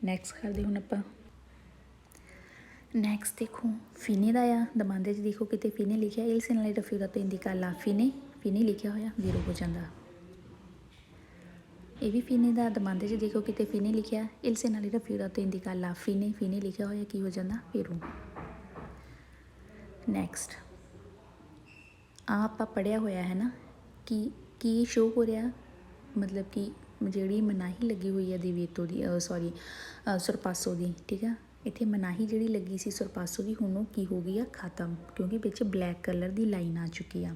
ਨੈਕਸਟ ਕਰਦੇ ਹੁਣ ਆਪਾਂ। ਨੈਕਸਟ ਦੇਖੋ ਫਿਨੇ ਦਾ ਆ। ਦਮਾਂਦੇ 'ਚ ਦੇਖੋ ਕਿਤੇ ਫਿਨੇ ਲਿਖਿਆ il segnale raffigurato indica la fine, ਫਿਨੇ ਲਿਖਿਆ ਹੋਇਆ ਵੀਰੋ ਹੋ ਜਾਂਦਾ। ਇਹ ਵੀ ਫਿਨੇ ਦਾ। ਦਮਾਂਦੇ 'ਚ ਦੇਖੋ ਕਿਤੇ ਫਿਨੇ ਲਿਖਿਆ il segnale raffigurato indica la fine, ਫਿਨੇ ਲਿਖਿਆ ਹੋਇਆ ਕੀ ਹੋ ਜਾਂਦਾ ਵੀਰੋ। ਨੈਕਸਟ ਆ ਆਪਾਂ ਪੜ੍ਹਿਆ ਹੋਇਆ ਹੈ ਨਾ ਕਿ ਕੀ ਸ਼ੋ ਹੋ ਰਿਹਾ, ਮਤਲਬ ਕਿ ਜਿਹੜੀ ਮਨਾਹੀ ਲੱਗੀ ਹੋਈ ਹੈ ਦੀਵੇਤੋ ਦੀ, ਸੁਰਪਾਸੋ ਦੀ, ਠੀਕ ਆ। ਇੱਥੇ ਮਨਾਹੀ ਜਿਹੜੀ ਲੱਗੀ ਸੀ ਸੁਰਪਾਸੋ ਦੀ, ਹੁਣ ਉਹ ਕੀ ਹੋ ਗਈ ਆ ਖਤਮ, ਕਿਉਂਕਿ ਵਿੱਚ ਬਲੈਕ ਕਲਰ ਦੀ ਲਾਈਨ ਆ ਚੁੱਕੀ ਆ,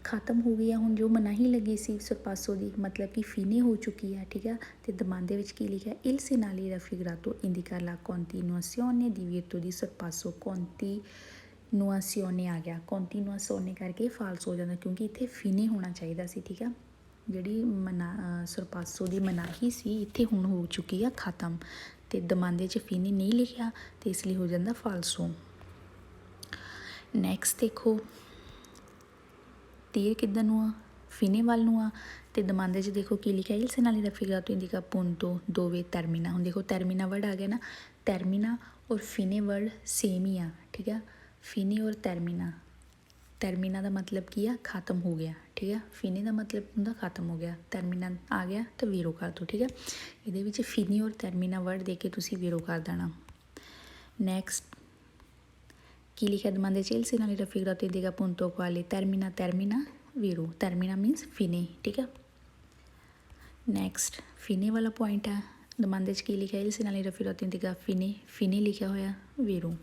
ਖਤਮ ਹੋ ਗਈ ਆ। ਹੁਣ ਜੋ ਮਨਾਹੀ ਲੱਗੀ ਸੀ ਸੁਰਪਾਸੋ ਦੀ ਮਤਲਬ ਕਿ ਫਿਨੇ ਹੋ ਚੁੱਕੀ ਆ, ਠੀਕ ਆ। ਅਤੇ ਦਮਾਂਦੇ ਵਿੱਚ ਕੀ ਲਿਖਿਆ il segnale raffigurato indica la continuazione di divieto di sorpasso, continuazione ਆ ਗਿਆ, continuazione ਕਰਕੇ ਫਾਲਸ ਹੋ ਜਾਂਦਾ, ਕਿਉਂਕਿ ਇੱਥੇ ਫਿਨੇ ਹੋਣਾ ਚਾਹੀਦਾ ਸੀ, ਠੀਕ ਆ। ਜਿਹੜੀ ਸੁਰਪਾਸੋ ਦੀ ਮਨਾਹੀ ਸੀ ਇੱਥੇ ਹੁਣ ਹੋ ਚੁੱਕੀ ਆ ਖਤਮ, ਅਤੇ ਦਮਾਂਦੇ 'ਚ ਫਿਨੇ ਨਹੀਂ ਲਿਖਿਆ ਅਤੇ ਇਸ ਲਈ ਹੋ ਜਾਂਦਾ ਫਾਲਸੋ। ਨੈਕਸਟ ਦੇਖੋ ਤੀਰ ਕਿੱਧਰ ਨੂੰ ਆ, ਫਿਨੇ ਵੱਲ ਨੂੰ ਆ। ਅਤੇ ਦਮਾਂਦੇ 'ਚ ਦੇਖੋ ਕੀ ਲਿਖਿਆ il segnale raffigurato indica punto dove termina। ਹੁਣ ਦੇਖੋ ਟਰਮੀਨਾ ਵਰਡ ਆ ਗਿਆ ਨਾ, ਟਰਮੀਨਾ ਔਰ ਫਿਨੇ ਵਰਡ ਸੇਮ ਹੀ ਆ, ਠੀਕ ਆ। ਫਿਨੇ ਔਰ ਟਰਮੀਨਾ, ਟਰਮੀਨਾ ਦਾ ਮਤਲਬ ਕੀ ਆ ਖਤਮ ਹੋ ਗਿਆ, ਠੀਕ ਆ। ਫਿਨੇ ਦਾ ਮਤਲਬ ਹੁੰਦਾ ਖਤਮ ਹੋ ਗਿਆ, ਟਰਮੀਨਾ ਆ ਗਿਆ ਤਾਂ ਵੀਰੋ ਕਰ ਦਿਓ, ਠੀਕ ਆ। ਇਹਦੇ ਵਿੱਚ ਫਿਨੇ ਔਰ ਟਰਮੀਨਾ ਵਰਡ ਦੇ ਕੇ ਤੁਸੀਂ ਵੀਰੋ ਕਰ ਦੇਣਾ। ਨੈਕਸਟ ਕੀ ਲਿਖਿਆ ਦਮਾਂਦੇ 'ਚ il segnale raffigurato indica punto quale termina, termina ਵੀਰੋ। ਟਰਮੀਨਾ ਮੀਨਸ ਫਿਨੇ, ਠੀਕ ਆ। ਨੈਕਸਟ ਫਿਨੇ ਵਾਲਾ ਪੁਆਇੰਟ ਆ। ਦਮਾਂਦੇ 'ਚ ਕੀ ਲਿਖਿਆ il segnale raffigurato indica fine, ਫਿਨੇ ਲਿਖਿਆ ਹੋਇਆ ਵੀਰੋ।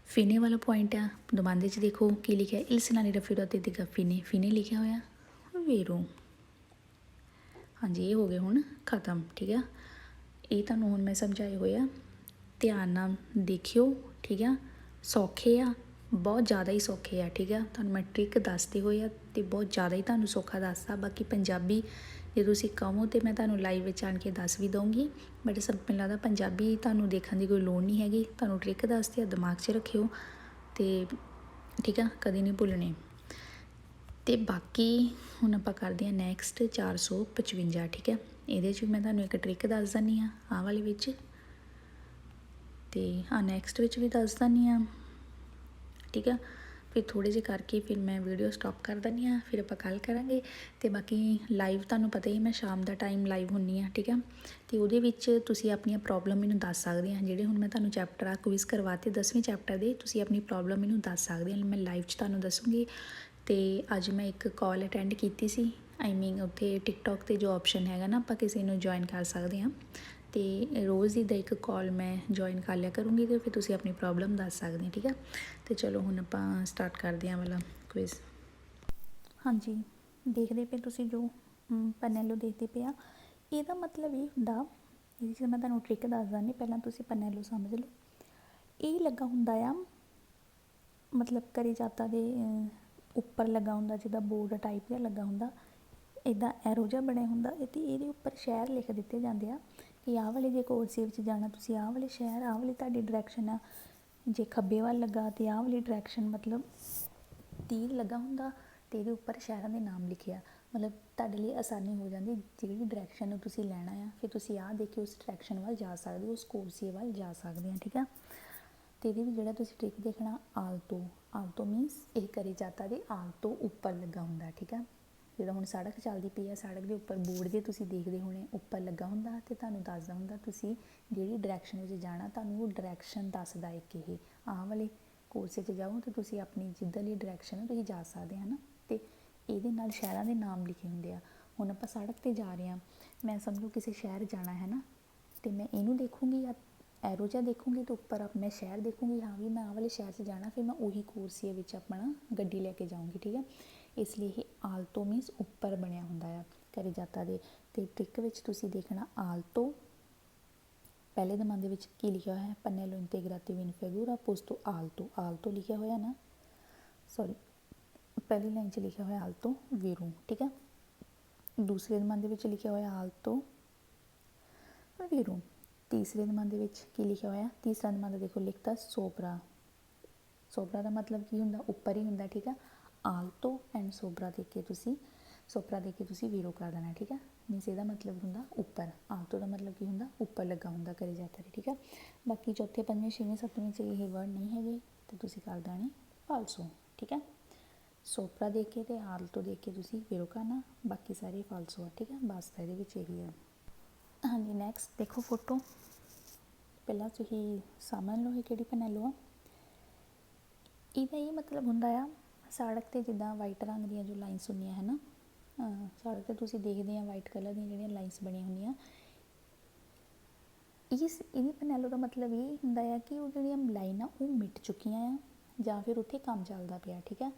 ਫਿਨੇ ਵਾਲਾ ਪੁਆਇੰਟ ਆ। ਦਮਾਂਦੇ 'ਚ ਦੇਖੋ ਕੀ ਲਿਖਿਆ il segnale raffigurato indica fine, ਫਿਨੇ ਲਿਖਿਆ ਹੋਇਆ ਵੀਰੋ। ਹਾਂਜੀ, ਇਹ ਹੋ ਗਏ ਹੁਣ ਖਤਮ, ਠੀਕ ਆ। ਇਹ ਤੁਹਾਨੂੰ ਹੁਣ ਮੈਂ ਸਮਝਾਏ ਹੋਏ ਆ, ਧਿਆਨ ਨਾਲ ਦੇਖਿਓ, ਠੀਕ ਆ। ਸੌਖੇ ਆ, ਬਹੁਤ ਜ਼ਿਆਦਾ ਹੀ ਸੌਖੇ ਆ, ਠੀਕ ਆ। ਤੁਹਾਨੂੰ ਮੈਂ ਟ੍ਰਿਕ ਦੱਸਦੇ ਹੋਏ ਆ ਅਤੇ ਬਹੁਤ ਜ਼ਿਆਦਾ ਹੀ ਤੁਹਾਨੂੰ ਸੌਖਾ ਦੱਸਦਾ। ਬਾਕੀ ਪੰਜਾਬੀ ਜੇ ਤੁਸੀਂ ਕਹੋ ਤਾਂ ਮੈਂ ਤੁਹਾਨੂੰ ਲਾਈਵ ਵਿੱਚ ਆਣ ਕੇ ਦੱਸ ਵੀ ਦਊਂਗੀ, ਬਟ ਮੈਨੂੰ ਲੱਗਦਾ ਪੰਜਾਬੀ ਤੁਹਾਨੂੰ ਦੇਖਣ ਦੀ ਕੋਈ ਲੋੜ ਨਹੀਂ ਹੈਗੀ। ਤੁਹਾਨੂੰ ਟ੍ਰਿਕ ਦੱਸਦੇ ਆ, ਦਿਮਾਗ 'ਚ ਰੱਖਿਓ ਅਤੇ ਠੀਕ ਆ, ਕਦੇ ਨਹੀਂ ਭੁੱਲਣੇ। ਅਤੇ ਬਾਕੀ ਹੁਣ ਆਪਾਂ ਕਰਦੇ ਹਾਂ ਨੈਕਸਟ 455, ਠੀਕ ਹੈ। ਇਹਦੇ 'ਚ ਮੈਂ ਤੁਹਾਨੂੰ ਇੱਕ ਟ੍ਰਿਕ ਦੱਸ ਦਿੰਦੀ ਹਾਂ ਆਹ ਵਾਲੇ ਵਿੱਚ, ਅਤੇ ਨੈਕਸਟ ਵਿੱਚ ਵੀ ਦੱਸ ਦਿੰਦੀ ਹਾਂ, ਠੀਕ ਆ। ਫਿਰ ਥੋੜ੍ਹੇ ਜਿਹੇ ਕਰਕੇ ਫਿਰ ਮੈਂ ਵੀਡੀਓ ਸਟਾਪ ਕਰ ਦਿੰਦੀ ਹਾਂ, ਫਿਰ ਆਪਾਂ ਕੱਲ੍ਹ ਕਰਾਂਗੇ। ਅਤੇ ਬਾਕੀ ਲਾਈਵ ਤੁਹਾਨੂੰ ਪਤਾ ਹੀ ਮੈਂ ਸ਼ਾਮ ਦਾ ਟਾਈਮ ਲਾਈਵ ਹੁੰਦੀ ਹਾਂ, ਠੀਕ ਆ। ਅਤੇ ਉਹਦੇ ਵਿੱਚ ਤੁਸੀਂ ਆਪਣੀਆਂ ਪ੍ਰੋਬਲਮ ਮੈਨੂੰ ਦੱਸ ਸਕਦੇ ਆ, ਜਿਹੜੇ ਹੁਣ ਮੈਂ ਤੁਹਾਨੂੰ ਚੈਪਟਰ ਆ ਕੁਇਜ਼ ਕਰਵਾਤੇ 10ਵੇਂ ਚੈਪਟਰ ਦੇ, ਤੁਸੀਂ ਆਪਣੀ ਪ੍ਰੋਬਲਮ ਮੈਨੂੰ ਦੱਸ ਸਕਦੇ ਆ, ਮੈਂ ਲਾਈਵ 'ਚ ਤੁਹਾਨੂੰ ਦੱਸੂੰਗੀ। ਅਤੇ ਅੱਜ ਮੈਂ ਇੱਕ ਕਾਲ ਅਟੈਂਡ ਕੀਤੀ ਸੀ, ਆਈ ਮੀਨ ਉੱਥੇ ਟਿਕਟੋਕ 'ਤੇ ਜੋ ਆਪਸ਼ਨ ਹੈਗਾ ਨਾ, ਆਪਾਂ ਕਿਸੇ ਨੂੰ ਜੁਆਇਨ ਕਰ ਸਕਦੇ ਹਾਂ। ਅਤੇ ਰੋਜ਼ ਦੀ ਇੱਕ ਕਾਲ ਮੈਂ ਜੁਆਇਨ ਕਰ ਲਿਆ ਕਰੂੰਗੀ, ਅਤੇ ਫਿਰ ਤੁਸੀਂ ਆਪਣੀ ਪ੍ਰੋਬਲਮ ਦੱਸ ਸਕਦੇ ਹੋ, ਠੀਕ ਆ। ਅਤੇ ਚਲੋ ਹੁਣ ਆਪਾਂ ਸਟਾਰਟ ਕਰਦੇ ਹਾਂ ਵਾਲਾ ਕੁਇਜ਼। ਹਾਂਜੀ, ਦੇਖਦੇ ਪਏ ਤੁਸੀਂ ਜੋ ਪੈਨੈਲੋ ਦੇਖਦੇ ਪਏ ਆ, ਇਹਦਾ ਮਤਲਬ ਇਹ ਹੁੰਦਾ, ਇਹਦੇ 'ਚ ਮੈਂ ਤੁਹਾਨੂੰ ਟ੍ਰਿਕ ਦੱਸ ਦਿੰਦੀ, ਪਹਿਲਾਂ ਤੁਸੀਂ ਪੈਨੈਲੋ ਸਮਝ ਲਓ। ਇਹ ਲੱਗਾ ਹੁੰਦਾ ਆ, ਮਤਲਬ ਕਰੀ ਜਾਤਾ ਦੇ ਉੱਪਰ ਲੱਗਾ ਹੁੰਦਾ, ਜਿੱਦਾਂ ਬੋਰਡ ਟਾਈਪ ਜਿਹਾ ਲੱਗਾ ਹੁੰਦਾ, ਇੱਦਾਂ ਐਰੋ ਜਿਹਾ ਬਣਿਆ ਹੁੰਦਾ, ਅਤੇ ਇਹਦੇ ਉੱਪਰ ਸ਼ਹਿਰ ਲਿਖ ਦਿੱਤੇ ਜਾਂਦੇ ਆ ਕਿ ਆਹ ਵਾਲੇ ਜੇ ਕੋਰਸ ਵਿੱਚ ਜਾਣਾ ਤੁਸੀਂ ਆਹ ਵਾਲੇ ਸ਼ਹਿਰ, ਆਹ ਵਾਲੀ ਤੁਹਾਡੀ ਡਾਇਰੈਕਸ਼ਨ ਆ। ਜੇ ਖੱਬੇ ਵੱਲ ਲੱਗਾ ਅਤੇ ਆਹ ਵਾਲੀ ਡਾਇਰੈਕਸ਼ਨ, ਮਤਲਬ ਤੀਰ ਲੱਗਾ ਹੁੰਦਾ ਅਤੇ ਇਹਦੇ ਉੱਪਰ ਸ਼ਹਿਰਾਂ ਦੇ ਨਾਮ ਲਿਖਿਆ, ਮਤਲਬ ਤੁਹਾਡੇ ਲਈ ਆਸਾਨੀ ਹੋ ਜਾਂਦੀ, ਜਿਹੜੀ ਡਾਇਰੈਕਸ਼ਨ ਨੂੰ ਤੁਸੀਂ ਲੈਣਾ ਆ, ਫਿਰ ਤੁਸੀਂ ਆਹ ਦੇਖ ਕੇ ਉਸ ਡਾਇਰੈਕਸ਼ਨ ਵੱਲ ਜਾ ਸਕਦੇ ਹੋ, ਉਸ ਕੋਰਸ ਵੱਲ ਜਾ ਸਕਦੇ ਆ, ਠੀਕ ਆ। ਅਤੇ ਇਹਦੇ ਵਿੱਚ ਜਿਹੜਾ ਤੁਸੀਂ ਟ੍ਰਿਕ ਦੇਖਣਾ, ਆਲਤੋ, ਆਲਤੋ ਮੀਨਸ ਇਹ ਕਰੀ ਜਾਤਾ ਦੇ ਆਲ ਤੋਂ ਉੱਪਰ ਲੱਗਾ ਹੁੰਦਾ, ਠੀਕ ਆ। ਜਦੋਂ ਹੁਣ ਸੜਕ ਚੱਲਦੀ ਪਈ ਆ, ਸੜਕ ਦੇ ਉੱਪਰ ਬੋਰਡ ਜੇ ਤੁਸੀਂ ਦੇਖਦੇ ਹੋਣੇ ਉੱਪਰ ਲੱਗਾ ਹੁੰਦਾ, ਅਤੇ ਤੁਹਾਨੂੰ ਦੱਸਦਾ ਹੁੰਦਾ ਤੁਸੀਂ ਜਿਹੜੀ ਡਾਇਰੈਕਸ਼ਨ ਵਿੱਚ ਜਾਣਾ, ਤੁਹਾਨੂੰ ਉਹ ਡਾਇਰੈਕਸ਼ਨ ਦੱਸਦਾ ਹੈ ਕਿ ਇਹ ਆਹ ਵਾਲੇ ਕੋਰਸ 'ਚ ਜਾਓ ਤਾਂ ਤੁਸੀਂ ਆਪਣੀ ਜਿੱਧਰਲੀ ਡਾਇਰੈਕਸ਼ਨ ਹੈ ਤੁਸੀਂ ਜਾ ਸਕਦੇ ਹਨ। ਅਤੇ ਇਹਦੇ ਨਾਲ ਸ਼ਹਿਰਾਂ ਦੇ ਨਾਮ ਲਿਖੇ ਹੁੰਦੇ ਆ। ਹੁਣ ਆਪਾਂ ਸੜਕ 'ਤੇ ਜਾ ਰਹੇ ਹਾਂ, ਮੈਂ ਸਮਝੋ ਕਿਸੇ ਸ਼ਹਿਰ ਜਾਣਾ ਹੈ ਨਾ, ਅਤੇ ਮੈਂ ਇਹਨੂੰ ਦੇਖੂੰਗੀ, ਐਰੋ ਜਿਹਾ ਦੇਖੂੰਗੀ, ਅਤੇ ਉੱਪਰ ਮੈਂ ਸ਼ਹਿਰ ਦੇਖੂੰਗੀ, ਹਾਂ ਵੀ ਮੈਂ ਆਹ ਵਾਲੇ ਸ਼ਹਿਰ 'ਚ ਜਾਣਾ, ਫਿਰ ਮੈਂ ਉਹੀ ਕੋਰਸੀਏ ਵਿੱਚ ਆਪਣਾ ਗੱਡੀ ਲੈ ਕੇ ਜਾਊਂਗੀ, ਠੀਕ ਹੈ। ਇਸ ਲਈ ਇਹ ਆਲਤੋ ਮੀਨਸ ਉੱਪਰ ਬਣਿਆ ਹੁੰਦਾ ਆ ਕਰੀ ਜਾਤਾ ਦੇ। ਅਤੇ ਟ੍ਰਿਕ ਵਿੱਚ ਤੁਸੀਂ ਦੇਖਣਾ ਆਲਤੋ, ਪਹਿਲੇ ਦਮਾਂਦੇ ਵਿੱਚ ਕੀ ਲਿਖਿਆ ਹੋਇਆ, ਪੰਨੈਲੋ ਇੰਟੇਗਰਾਤਿਵ ਇਨ ਫੀਗੂਰਾ ਪੋਸਟੋ ਆਲਤੋ, ਆਲਤੋ ਲਿਖਿਆ ਹੋਇਆ ਨਾ, ਸੌਰੀ ਪਹਿਲੀ ਲਾਈਨ 'ਚ ਲਿਖਿਆ ਹੋਇਆ ਆਲਤੋ ਵੀਰੂ, ਠੀਕ ਹੈ। ਦੂਸਰੇ ਦਮਾਂਦੇ ਵਿੱਚ ਲਿਖਿਆ ਹੋਇਆ ਆਲਤੋ ਵੀਰੂ। ਤੀਸਰੇ ਦਮਾਂਦੇ ਵਿੱਚ ਕੀ ਲਿਖਿਆ ਹੋਇਆ, ਤੀਸਰਾ ਦਮਾਂਦਾ ਦੇਖੋ ਲਿਖਤਾ ਸੋਪਰਾ, ਸੋਪਰਾ ਦਾ ਮਤਲਬ ਕੀ ਹੁੰਦਾ, ਉੱਪਰ ਹੀ ਹੁੰਦਾ, ਠੀਕ ਆ। ਆਲਤੋ ਐਂਡ ਸੋਪਰਾ ਦੇਖ ਕੇ ਤੁਸੀਂ, ਸੋਪਰਾ ਦੇਖ ਕੇ ਤੁਸੀਂ ਵੀਰੋ ਕਰ ਦੇਣਾ, ਠੀਕ ਆ। ਮੀਨਸ ਇਹਦਾ ਮਤਲਬ ਹੁੰਦਾ ਉੱਪਰ, ਆਲਤੋ ਦਾ ਮਤਲਬ ਕੀ ਹੁੰਦਾ, ਉੱਪਰ ਲੱਗਾ ਹੁੰਦਾ ਕਰੀ ਜਾਤਾ, ਠੀਕ ਆ। ਬਾਕੀ ਚੌਥੇ, ਪੰਜਵੇਂ, ਛੇਵੇਂ, ਸੱਤਵੇਂ 'ਚ ਇਹ ਵਰਡ ਨਹੀਂ ਹੈਗੇ, ਅਤੇ ਤੁਸੀਂ ਕਰ ਦੇਣੇ ਫਾਲਸੋ, ਠੀਕ ਆ। ਸੋਪਰਾ ਦੇਖ ਕੇ ਅਤੇ ਆਲਤੋ ਦੇਖ ਕੇ ਤੁਸੀਂ ਵੀਰੋ ਕਰਨਾ, ਬਾਕੀ ਸਾਰੇ ਫਾਲਸੋ ਆ, ਠੀਕ ਆ। ਬਸ ਤਾਂ ਇਹਦੇ ਵਿੱਚ ਇਹੀ ਹੈ। ਹਾਂਜੀ, ਨੈਕਸਟ ਦੇਖੋ ਫੋਟੋ, ਪਹਿਲਾਂ ਤੁਸੀਂ ਸਮਝ ਲਓ ਇਹ ਕਿਹੜੀ ਪੈਨੈਲੋ ਆ। ਇਹਦਾ ਇਹ ਮਤਲਬ ਹੁੰਦਾ ਆ, ਸੜਕ 'ਤੇ ਜਿੱਦਾਂ ਵਾਈਟ ਰੰਗ ਦੀਆਂ ਜੋ ਲਾਈਨਸ ਹੁੰਦੀਆਂ ਹੈ ਨਾ, ਸੜਕ 'ਤੇ ਤੁਸੀਂ ਦੇਖਦੇ ਆ ਵਾਈਟ ਕਲਰ ਦੀਆਂ ਜਿਹੜੀਆਂ ਲਾਈਨਸ ਬਣੀਆਂ ਹੁੰਦੀਆਂ, ਇਹਦੀ ਪੈਨੈਲੋ ਦਾ ਮਤਲਬ ਇਹ ਹੁੰਦਾ ਆ ਕਿ ਉਹ ਜਿਹੜੀਆਂ ਲਾਈਨਾਂ ਉਹ ਮਿਟ ਚੁੱਕੀਆਂ ਆ, ਜਾਂ ਫਿਰ ਉੱਥੇ ਕੰਮ ਚੱਲਦਾ ਪਿਆ, ਠੀਕ ਆ।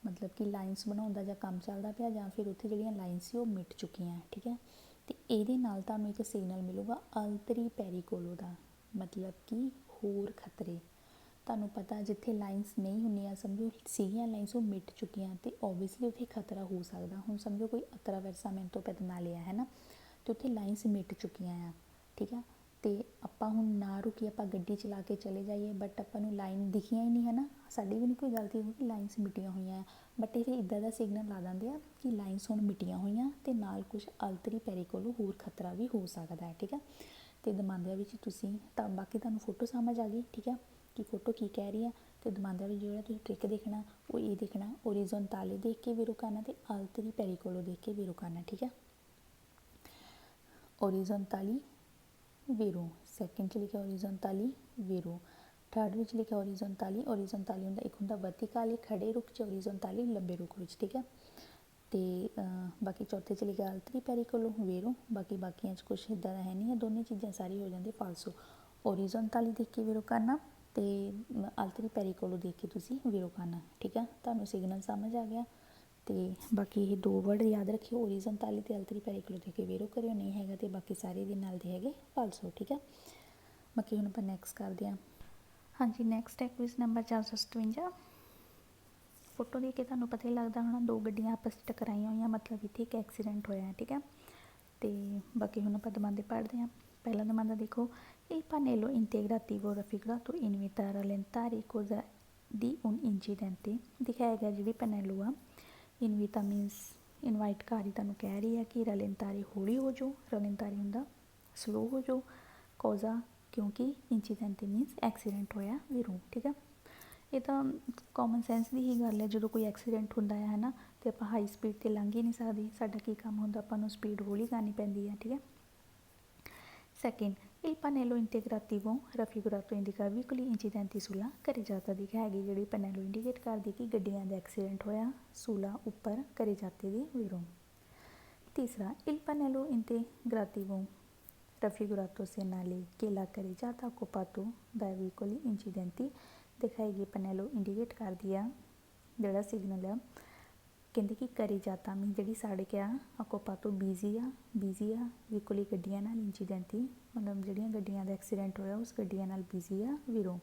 ਮਤਲਬ ਕਿ ਲਾਈਨਸ ਬਣਾਉਣ ਦਾ ਜਾਂ ਕੰਮ ਚੱਲਦਾ ਪਿਆ, ਜਾਂ ਫਿਰ ਉੱਥੇ ਜਿਹੜੀਆਂ ਲਾਈਨਸ ਸੀ ਉਹ ਮਿਟ ਚੁੱਕੀਆਂ, ਠੀਕ ਹੈ। ਅਤੇ ਇਹਦੇ ਨਾਲ ਤੁਹਾਨੂੰ ਇੱਕ ਸਿਗਨਲ ਮਿਲੂਗਾ ਅਲਤਰੀ ਪੈਰੀਕੋਲੋ ਦਾ, ਮਤਲਬ ਕਿ ਹੋਰ ਖਤਰੇ। ਤੁਹਾਨੂੰ ਪਤਾ ਜਿੱਥੇ ਲਾਈਨਸ ਨਹੀਂ ਹੁੰਦੀਆਂ, ਸਮਝੋ ਸੀਗੀਆਂ ਲਾਈਨਸ ਉਹ ਮਿਟ ਚੁੱਕੀਆਂ, ਅਤੇ ਓਬਵੀਅਸਲੀ ਉੱਥੇ ਖਤਰਾ ਹੋ ਸਕਦਾ। ਹੁਣ ਸਮਝੋ ਕੋਈ ਅਤਰਾ ਵਰਸਾ ਮੈਨੂੰ ਤੋਂ ਪੈਦਨਾ ਲਿਆ ਹੈ ਨਾ, ਅਤੇ ਉੱਥੇ ਲਾਈਨਸ ਮਿਟ ਚੁੱਕੀਆਂ ਆ, ਠੀਕ ਆ। ਅਤੇ ਆਪਾਂ ਹੁਣ ਨਾ ਰੁਕੀ, ਆਪਾਂ ਗੱਡੀ ਚਲਾ ਕੇ ਚਲੇ ਜਾਈਏ, ਬਟ ਆਪਾਂ ਨੂੰ ਲਾਈਨ ਦਿਖੀਆਂ ਹੀ ਨਹੀਂ ਹੈ ਨਾ, ਸਾਡੀ ਵੀ ਨਹੀਂ ਕੋਈ ਗਲਤੀ ਹੋਊਗੀ, ਲਾਈਨਸ ਮਿਟੀਆਂ ਹੋਈਆਂ, ਬਟ ਇਹ ਇੱਦਾਂ ਦਾ ਸਿਗਨਲ ਲਾ ਦਿੰਦੇ ਆ ਕਿ ਲਾਈਨਸ ਹੁਣ ਮਿਟੀਆਂ ਹੋਈਆਂ, ਅਤੇ ਨਾਲ ਕੁਛ ਅਲਤਰੀ ਪੈਰੀਕੋਲੋ ਹੋਰ ਖਤਰਾ ਵੀ ਹੋ ਸਕਦਾ ਹੈ, ਠੀਕ ਆ। ਅਤੇ ਦਮਾਂਦਿਆਂ ਵਿੱਚ ਤੁਸੀਂ ਤਾਂ ਬਾਕੀ ਤੁਹਾਨੂੰ ਫੋਟੋ ਸਮਝ ਆ ਗਈ, ਠੀਕ ਆ, ਕਿ ਫੋਟੋ ਕੀ ਕਹਿ ਰਹੀ ਆ। ਅਤੇ ਦਮਾਂਦਿਆਂ ਵਿੱਚ ਜਿਹੜਾ ਤੁਸੀਂ ਟ੍ਰਿਕ ਦੇਖਣਾ ਉਹ ਇਹ ਦੇਖਣਾ, ਓਰੀਜ਼ੋਨਤਾਲੇ ਦੇਖ ਕੇ ਵੀਰੋ ਕਰਨਾ, ਅਤੇ ਅਲਤਰੀ ਪੈਰੀਕੋਲੋ ਦੇਖ ਕੇ ਵੀਰੋ ਕਰਨਾ, ਠੀਕ ਆ। ਓਰੀਜ਼ੋਨਤਾਲੀ ਵੀਰੋ, ਸੈਕਿੰਡ 'ਚ ਲਿਖਿਆ ਓਰੀਜ਼ੋਨਤਾਲੀ ਵੀਰੋ, ਥਰਡ ਵਿੱਚ ਲਿਖਿਆ ਓਰੀਜ਼ੋਨਤਾਲੀ, ਓਰੀਜ਼ੋਨਤਾਲੀ ਹੁੰਦਾ ਇੱਕ ਹੁੰਦਾ ਵਰਟੀਕਾਲੀ ਖੜੇ ਰੁੱਖ 'ਚ, ਓਰੀਜ਼ੋਨਤਾਲੀ ਲੰਬੇ ਰੁੱਖ ਵਿੱਚ, ਠੀਕ ਹੈ। ਅਤੇ ਬਾਕੀ ਚੌਥੇ 'ਚ ਲਿਖਿਆ ਅਲਤਰੀ ਪੈਰੀਕੋਲੋ ਵੀਰੋ, ਬਾਕੀਆਂ 'ਚ ਕੁਛ ਇੱਦਾਂ ਦਾ ਹੈ ਨਹੀਂ ਹੈ, ਦੋਨੇ ਚੀਜ਼ਾਂ ਸਾਰੀ ਹੋ ਜਾਂਦੀ ਫਾਲਸੋ। ਓਰੀਜ਼ੋਨਤਾਲੀ ਦੇਖ ਕੇ ਵੀਰੋ ਕਰਨਾ, ਅਤੇ ਅਲਤਰੀ ਪੈਰੀਕੋਲੋ ਦੇਖ ਕੇ ਤੁਸੀਂ ਵੀਰੋ ਕਰਨਾ, ਠੀਕ ਆ। ਤੁਹਾਨੂੰ ਸਿਗਨਲ ਸਮਝ ਆ ਗਿਆ। ਅਤੇ ਬਾਕੀ ਇਹ ਦੋ ਵਰਡ ਯਾਦ ਰੱਖਿਓ, ਓਰੀਜ਼ੋਨਤਾਲੀ ਅਤੇ ਅਲਤਰੀ ਪੈਰੀਕੋਲੋ ਦੇਖ ਕੇ ਵੀਰੋ ਕਰਿਓ, ਨਹੀਂ ਹੈਗਾ ਅਤੇ ਬਾਕੀ ਸਾਰੇ ਦੇ ਨਾਲ ਦੇ ਹੈਗੇ ਫਾਲਸੋ, ਠੀਕ ਆ। ਬਾਕੀ ਹੁਣ ਆਪਾਂ ਨੈਕਸਟ ਕਰਦੇ ਹਾਂ। ਹਾਂਜੀ, ਨੈਕਸਟ ਹੈ ਕੁਇਜ਼ ਨੰਬਰ 457। ਫੋਟੋ ਦੇਖ ਕੇ ਤੁਹਾਨੂੰ ਪਤਾ ਹੀ ਲੱਗਦਾ ਹੋਣਾ, ਦੋ ਗੱਡੀਆਂ ਆਪਸ 'ਚ ਟਕਰਾਈਆਂ ਹੋਈਆਂ, ਮਤਲਬ ਇੱਥੇ ਇੱਕ ਐਕਸੀਡੈਂਟ ਹੋਇਆ ਹੈ, ਠੀਕ ਹੈ। ਅਤੇ ਬਾਕੀ ਹੁਣ ਆਪਾਂ ਦਮਾਂਦੇ ਪੜ੍ਹਦੇ ਹਾਂ। ਪਹਿਲਾ ਦਮਾਂਦਾ ਦੇਖੋ, il pannello integrativo raffigurato invita a rallentare cosa di un incidente। ਦਿਖਾਇਆ ਗਿਆ ਜਿਹੜੀ ਪੈਨੈਲੋ ਆ, ਇਨਵੀਤਾ ਮੀਨਸ ਇਨਵਾਈਟ ਕਰ ਰਹੀ, ਤੁਹਾਨੂੰ ਕਹਿ ਰਹੀ ਹੈ ਕਿ ਰੈਲੈਂਤਾਰੇ ਹੌਲੀ ਹੋ ਜਾਓ, ਰੈਲੈਂਤਾਰੇ ਹੁੰਦਾ ਸਲੋ ਹੋ ਜਾਓ, ਕੋਜ਼ਾ ਕਿਉਂਕਿ ਇੰਸੀਡੈਂਟ ਮੀਨਸ ਐਕਸੀਡੈਂਟ ਹੋਇਆ ਵੀਰੋ, ਠੀਕ ਆ। ਇਹ ਤਾਂ ਕਾਮਨ ਸੈਂਸ ਦੀ ਹੀ ਗੱਲ ਹੈ। ਜਦੋਂ ਕੋਈ ਐਕਸੀਡੈਂਟ ਹੁੰਦਾ ਹੈ ਨਾ, ਤੇ ਆਪਾਂ ਹਾਈ ਸਪੀਡ 'ਤੇ ਲੰਘ ਹੀ ਨਹੀਂ ਸਕਦੇ। ਸਾਡਾ ਕੀ ਕੰਮ ਹੁੰਦਾ, ਆਪਾਂ ਨੂੰ ਸਪੀਡ ਹੌਲੀ ਕਰਨੀ ਪੈਂਦੀ ਹੈ, ਠੀਕ ਹੈ। Second, il pannello integrativo raffigurato indica veicoli incidenti sulla carreggiata ਦੀ ਹੈਗੀ ਜਿਹੜੀ ਪੈਨੈਲੋ ਇੰਡੀਕੇਟ ਕਰਦੀ ਕਿ ਗੱਡੀਆਂ ਦਾ ਐਕਸੀਡੈਂਟ ਹੋਇਆ ਸੁਲਾ ਉੱਪਰ carreggiate ਦੀ ਵੀਰੋਂ। ਤੀਸਰਾ, il pannello integrativo raffigurato segnali che la carreggiata occupato dai veicoli incidenti ਦਿਖਾਏਗੀ ਪੈਨੈਲੋ ਇੰਡੀਕੇਟ ਕਰਦੀ ਆ ਜਿਹੜਾ ਸਿਗਨਲ ਆ, ਕਹਿੰਦੇ ਕਿ carreggiata ਮੀਨ ਜਿਹੜੀ ਸੜਕ ਆ occupato ਬਿਜ਼ੀ ਆ veicoli ਗੱਡੀਆਂ ਨਾਲ incidenti ਮਤਲਬ ਜਿਹੜੀਆਂ ਗੱਡੀਆਂ ਦਾ ਐਕਸੀਡੈਂਟ ਹੋਇਆ ਉਸ ਗੱਡੀਆਂ ਨਾਲ ਬਿਜ਼ੀ ਆ ਵੀਰੋ।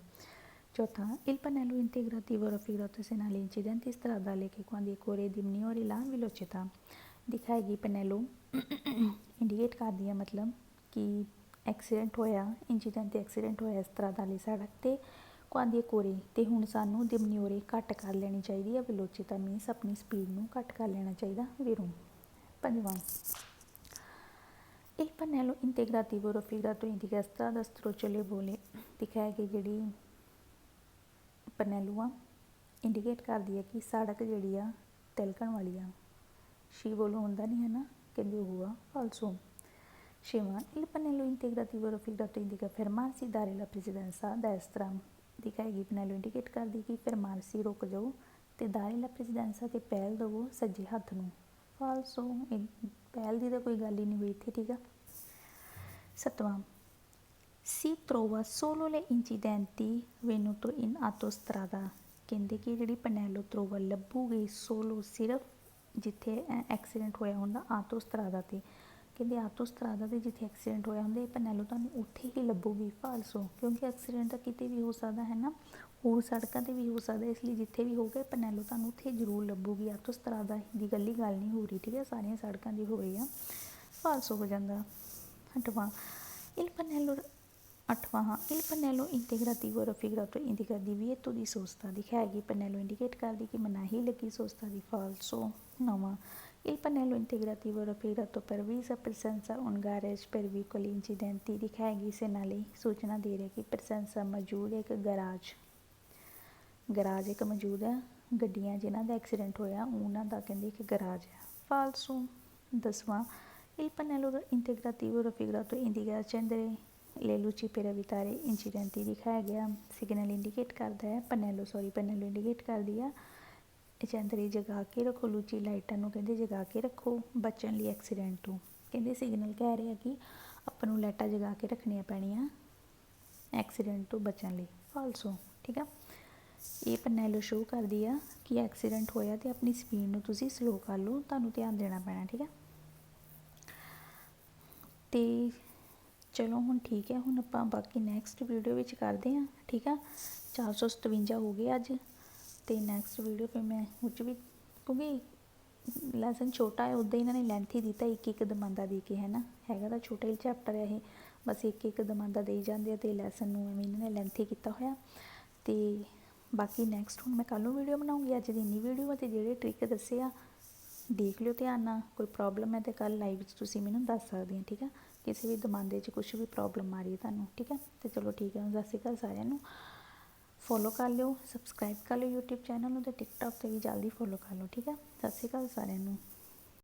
ਚੌਥਾ, il pannello integrativo raffigurato segnali incidenti stradali che quando corre diminuire la velocità ਦਿਖਾਏਗੀ ਪੈਨੈਲੋ ਇੰਡੀਕੇਟ ਕਰਦੀ ਆ ਮਤਲਬ ਕਿ ਐਕਸੀਡੈਂਟ ਹੋਇਆ ਇੰਸੀਡੈਂਟ ਐਕਸੀਡੈਂਟ ਹੋਇਆ ਇਸ ਤਰ੍ਹਾਂ ਵਾਲੀ ਸੜਕ 'ਤੇ ਕੁਆਂਦੀ ਕੋਰੇ ਅਤੇ ਹੁਣ ਸਾਨੂੰ ਦਿਮਨਿਓਰੇ ਘੱਟ ਕਰ ਲੈਣੀ ਚਾਹੀਦੀ ਹੈ। ਵੈਲੋਚਿਟੀ ਮੀਨਸ ਆਪਣੀ ਸਪੀਡ ਨੂੰ ਘੱਟ ਕਰ ਲੈਣਾ ਚਾਹੀਦਾ ਵੀਰੋ। ਪੰਜਵਾਂ, il pannello integrativo raffigurato indica strada stroncevole ਦਿਖਾਏਗੀ ਜਿਹੜੀ ਪੈਨੈਲੋ ਆ ਇੰਡੀਕੇਟ ਕਰਦੀ ਹੈ ਕਿ ਸੜਕ ਜਿਹੜੀ ਆ ਤਿਲਕਣ ਵਾਲੀ ਆ। scivolo ਹੁੰਦਾ ਨਹੀਂ ਹੈ ਨਾ, ਕਹਿੰਦੇ ਉਹ ਆ ਫਾਲਸੋ। ਛੇਵਾਂ, il pannello integrativo raffigurato indica fermarsi dare la precedenza a destra ਦਿਖਾਏਗੀ ਪੈਨੈਲੋ ਇੰਡੀਕੇਟ ਕਰਦੀ ਕਿ fermarsi ਰੁਕ ਜਾਓ ਅਤੇ dare la precedenza ਅਤੇ ਪਹਿਲ ਦੇਵੋ ਸੱਜੇ ਹੱਥ ਨੂੰ। ਫਾਲਸੋ, ਪਹਿਲ ਦੀ ਤਾਂ ਕੋਈ ਗੱਲ ਹੀ ਨਹੀਂ ਹੋਈ ਇੱਥੇ, ਠੀਕ ਆ। ਸੱਤਵਾਂ, si trova solo le incidenti venuto in autostrada ਕਹਿੰਦੇ ਕਿ ਜਿਹੜੀ ਪੈਨੈਲੋ ਤਰੋਵਾ ਲੱਭੂਗੀ ਸੋਲੋ ਸਿਰਫ ਜਿੱਥੇ ਐਕਸੀਡੈਂਟ ਹੋਇਆ ਹੁੰਦਾ ਆਟੋਸਟਰਾਦਾ 'ਤੇ। ਕਹਿੰਦੇ ਆਟੋਸਟਰਾਦਾ 'ਤੇ ਜਿੱਥੇ ਐਕਸੀਡੈਂਟ ਹੋਇਆ ਹੁੰਦਾ ਇਹ ਪੈਨੈਲੋ ਤੁਹਾਨੂੰ ਉੱਥੇ ਹੀ ਲੱਭੂਗੀ ਫਾਲਸੋ, ਕਿਉਂਕਿ ਐਕਸੀਡੈਂਟ ਤਾਂ ਕਿਤੇ ਵੀ ਹੋ ਸਕਦਾ ਹੈ ਨਾ, ਹੋਰ ਸੜਕਾਂ 'ਤੇ ਵੀ ਹੋ ਸਕਦਾ, ਇਸ ਲਈ ਜਿੱਥੇ ਵੀ ਹੋਊਗਾ ਪੈਨੈਲੋ ਤੁਹਾਨੂੰ ਉੱਥੇ ਜ਼ਰੂਰ ਲੱਭੂਗੀ। ਆਟੋਸਟਰਾਦਾ ਦੀ ਗੱਲ ਨਹੀਂ ਹੋ ਰਹੀ, ਠੀਕ ਹੈ, ਸਾਰੀਆਂ ਸੜਕਾਂ ਦੀ ਹੋ ਰਹੀ ਆ, ਫਾਲਸੋ ਹੋ ਜਾਂਦਾ। ਅੱਠਵਾਂ, il pannello integrativo raffigurato indica divieto di sosta ਦਿਖਾਏਗੀ ਪੈਨੈਲੋ ਇੰਡੀਕੇਟ ਕਰਦੀ ਕਿ ਮਨਾਹੀ ਲੱਗੀ ਸੋਸਤਾ ਦੀ ਫਾਲਸੋ। ਨੌਵਾਂ, il pannello integrativo raffigurato previsa presenza un garage per veicoli incidenti ਦਿਖਾਏਗੀ segnali ਸੂਚਨਾ ਦੇ ਰਿਹਾ ਕਿ presenza ਮੌਜੂਦ ਹੈ ਇੱਕ ਗਰਾਜ ਇੱਕ ਮੌਜੂਦ ਹੈ ਗੱਡੀਆਂ ਜਿਨ੍ਹਾਂ ਦਾ ਐਕਸੀਡੈਂਟ ਹੋਇਆ ਉਹਨਾਂ ਦਾ ਕਹਿੰਦੇ ਇੱਕ ਗਰਾਜ ਹੈ ਫਾਲਸੋ। 10ਵਾਂ, il pannello integrativo raffigurato indica accendere le luci per evitare incidenti ਦਿਖਾਇਆ ਗਿਆ ਸਿਗਨਲ ਇੰਡੀਕੇਟ ਕਰਦਾ ਹੈ ਪੈਨੈਲੋ ਇੰਡੀਕੇਟ ਕਰਦੀ ਆ ਚੰਦਰੀ ਜਗਾ ਕੇ ਰੱਖੋ ਲੂਚੀ ਲਾਈਟਾਂ ਨੂੰ ਕਹਿੰਦੇ ਜਗਾ ਕੇ ਰੱਖੋ ਬਚਣ ਲਈ ਐਕਸੀਡੈਂਟ ਤੋਂ। ਕਹਿੰਦੇ ਸਿਗਨਲ ਕਹਿ ਰਿਹਾ ਕਿ ਆਪਾਂ ਨੂੰ ਲਾਈਟਾਂ ਜਗਾ ਕੇ ਰੱਖਣੀਆਂ ਪੈਣੀਆਂ ਐਕਸੀਡੈਂਟ ਤੋਂ ਬਚਣ ਲਈ ਫਾਲਸੋ, ਠੀਕ ਆ। ਇਹ ਪੈਨੈਲੋ ਸ਼ੋਅ ਕਰਦੀ ਆ ਕਿ ਐਕਸੀਡੈਂਟ ਹੋਇਆ ਅਤੇ ਆਪਣੀ ਸਪੀਡ ਨੂੰ ਤੁਸੀਂ ਸਲੋ ਕਰ ਲਓ, ਤੁਹਾਨੂੰ ਧਿਆਨ ਦੇਣਾ ਪੈਣਾ, ਠੀਕ ਆ। ਅਤੇ ਚਲੋ ਹੁਣ ਠੀਕ ਹੈ, ਹੁਣ ਆਪਾਂ ਬਾਕੀ ਨੈਕਸਟ ਵੀਡੀਓ ਵਿੱਚ ਕਰਦੇ ਹਾਂ, ਠੀਕ ਆ। 457 ਹੋ ਗਏ ਅੱਜ, ਅਤੇ ਨੈਕਸਟ ਵੀਡੀਓ ਫਿਰ ਮੈਂ ਉਹ 'ਚ ਵੀ ਕਿਉਂਕਿ ਲੈਸਨ ਛੋਟਾ ਹੈ ਉੱਦਾਂ ਇਹਨਾਂ ਨੇ ਲੈਂਥ ਹੀ ਦਿੱਤਾ ਇੱਕ ਦਮਾਂਦਾ ਦੇ ਕੇ, ਹੈ ਨਾ, ਹੈਗਾ ਤਾਂ ਛੋਟਾ ਹੀ ਚੈਪਟਰ ਹੈ ਇਹ, ਬਸ ਇੱਕ ਦਮਾਂਦਾ ਦੇਈ ਜਾਂਦੇ ਆ ਅਤੇ ਲੈਸਨ ਨੂੰ ਐਵੇਂ ਇਹਨਾਂ ਨੇ ਲੈਂਥ ਹੀ ਕੀਤਾ ਹੋਇਆ। ਅਤੇ ਬਾਕੀ ਨੈਕਸਟ ਹੁਣ ਮੈਂ ਕੱਲ੍ਹ ਨੂੰ ਵੀਡੀਓ ਬਣਾਉਂਗੀ, ਅੱਜ ਦੀ ਇੰਨੀ ਵੀਡੀਓ ਅਤੇ ਜਿਹੜੇ ਟ੍ਰਿਕ ਦੱਸੇ ਆ ਦੇਖ ਲਿਓ ਧਿਆਨ ਨਾਲ, ਕੋਈ ਪ੍ਰੋਬਲਮ ਹੈ ਤਾਂ ਕੱਲ੍ਹ ਲਾਈਵ ਵਿੱਚ ਤੁਸੀਂ ਮੈਨੂੰ ਦੱਸ ਸਕਦੇ ਹੋ, ਠੀਕ ਆ। ਕਿਸੇ ਵੀ ਦਮਾਂਦੇ 'ਚ ਕੁਛ ਵੀ ਪ੍ਰੋਬਲਮ ਆ ਰਹੀ ਤੁਹਾਨੂੰ, ਠੀਕ ਹੈ। ਅਤੇ ਚਲੋ ਠੀਕ ਹੈ, ਸਤਿ ਸ਼੍ਰੀ ਅਕਾਲ ਸਾਰਿਆਂ ਨੂੰ। ਫੋਲੋ ਕਰ ਲਿਓ, ਸਬਸਕ੍ਰਾਈਬ ਕਰ ਲਿਓ ਯੂਟਿਊਬ ਚੈਨਲ ਨੂੰ, ਅਤੇ ਟਿਕਟੋਕ 'ਤੇ ਵੀ ਜਲਦੀ ਫੋਲੋ ਕਰ ਲਓ, ਠੀਕ ਹੈ। ਸਤਿ ਸ਼੍ਰੀ ਅਕਾਲ ਸਾਰਿਆਂ ਨੂੰ।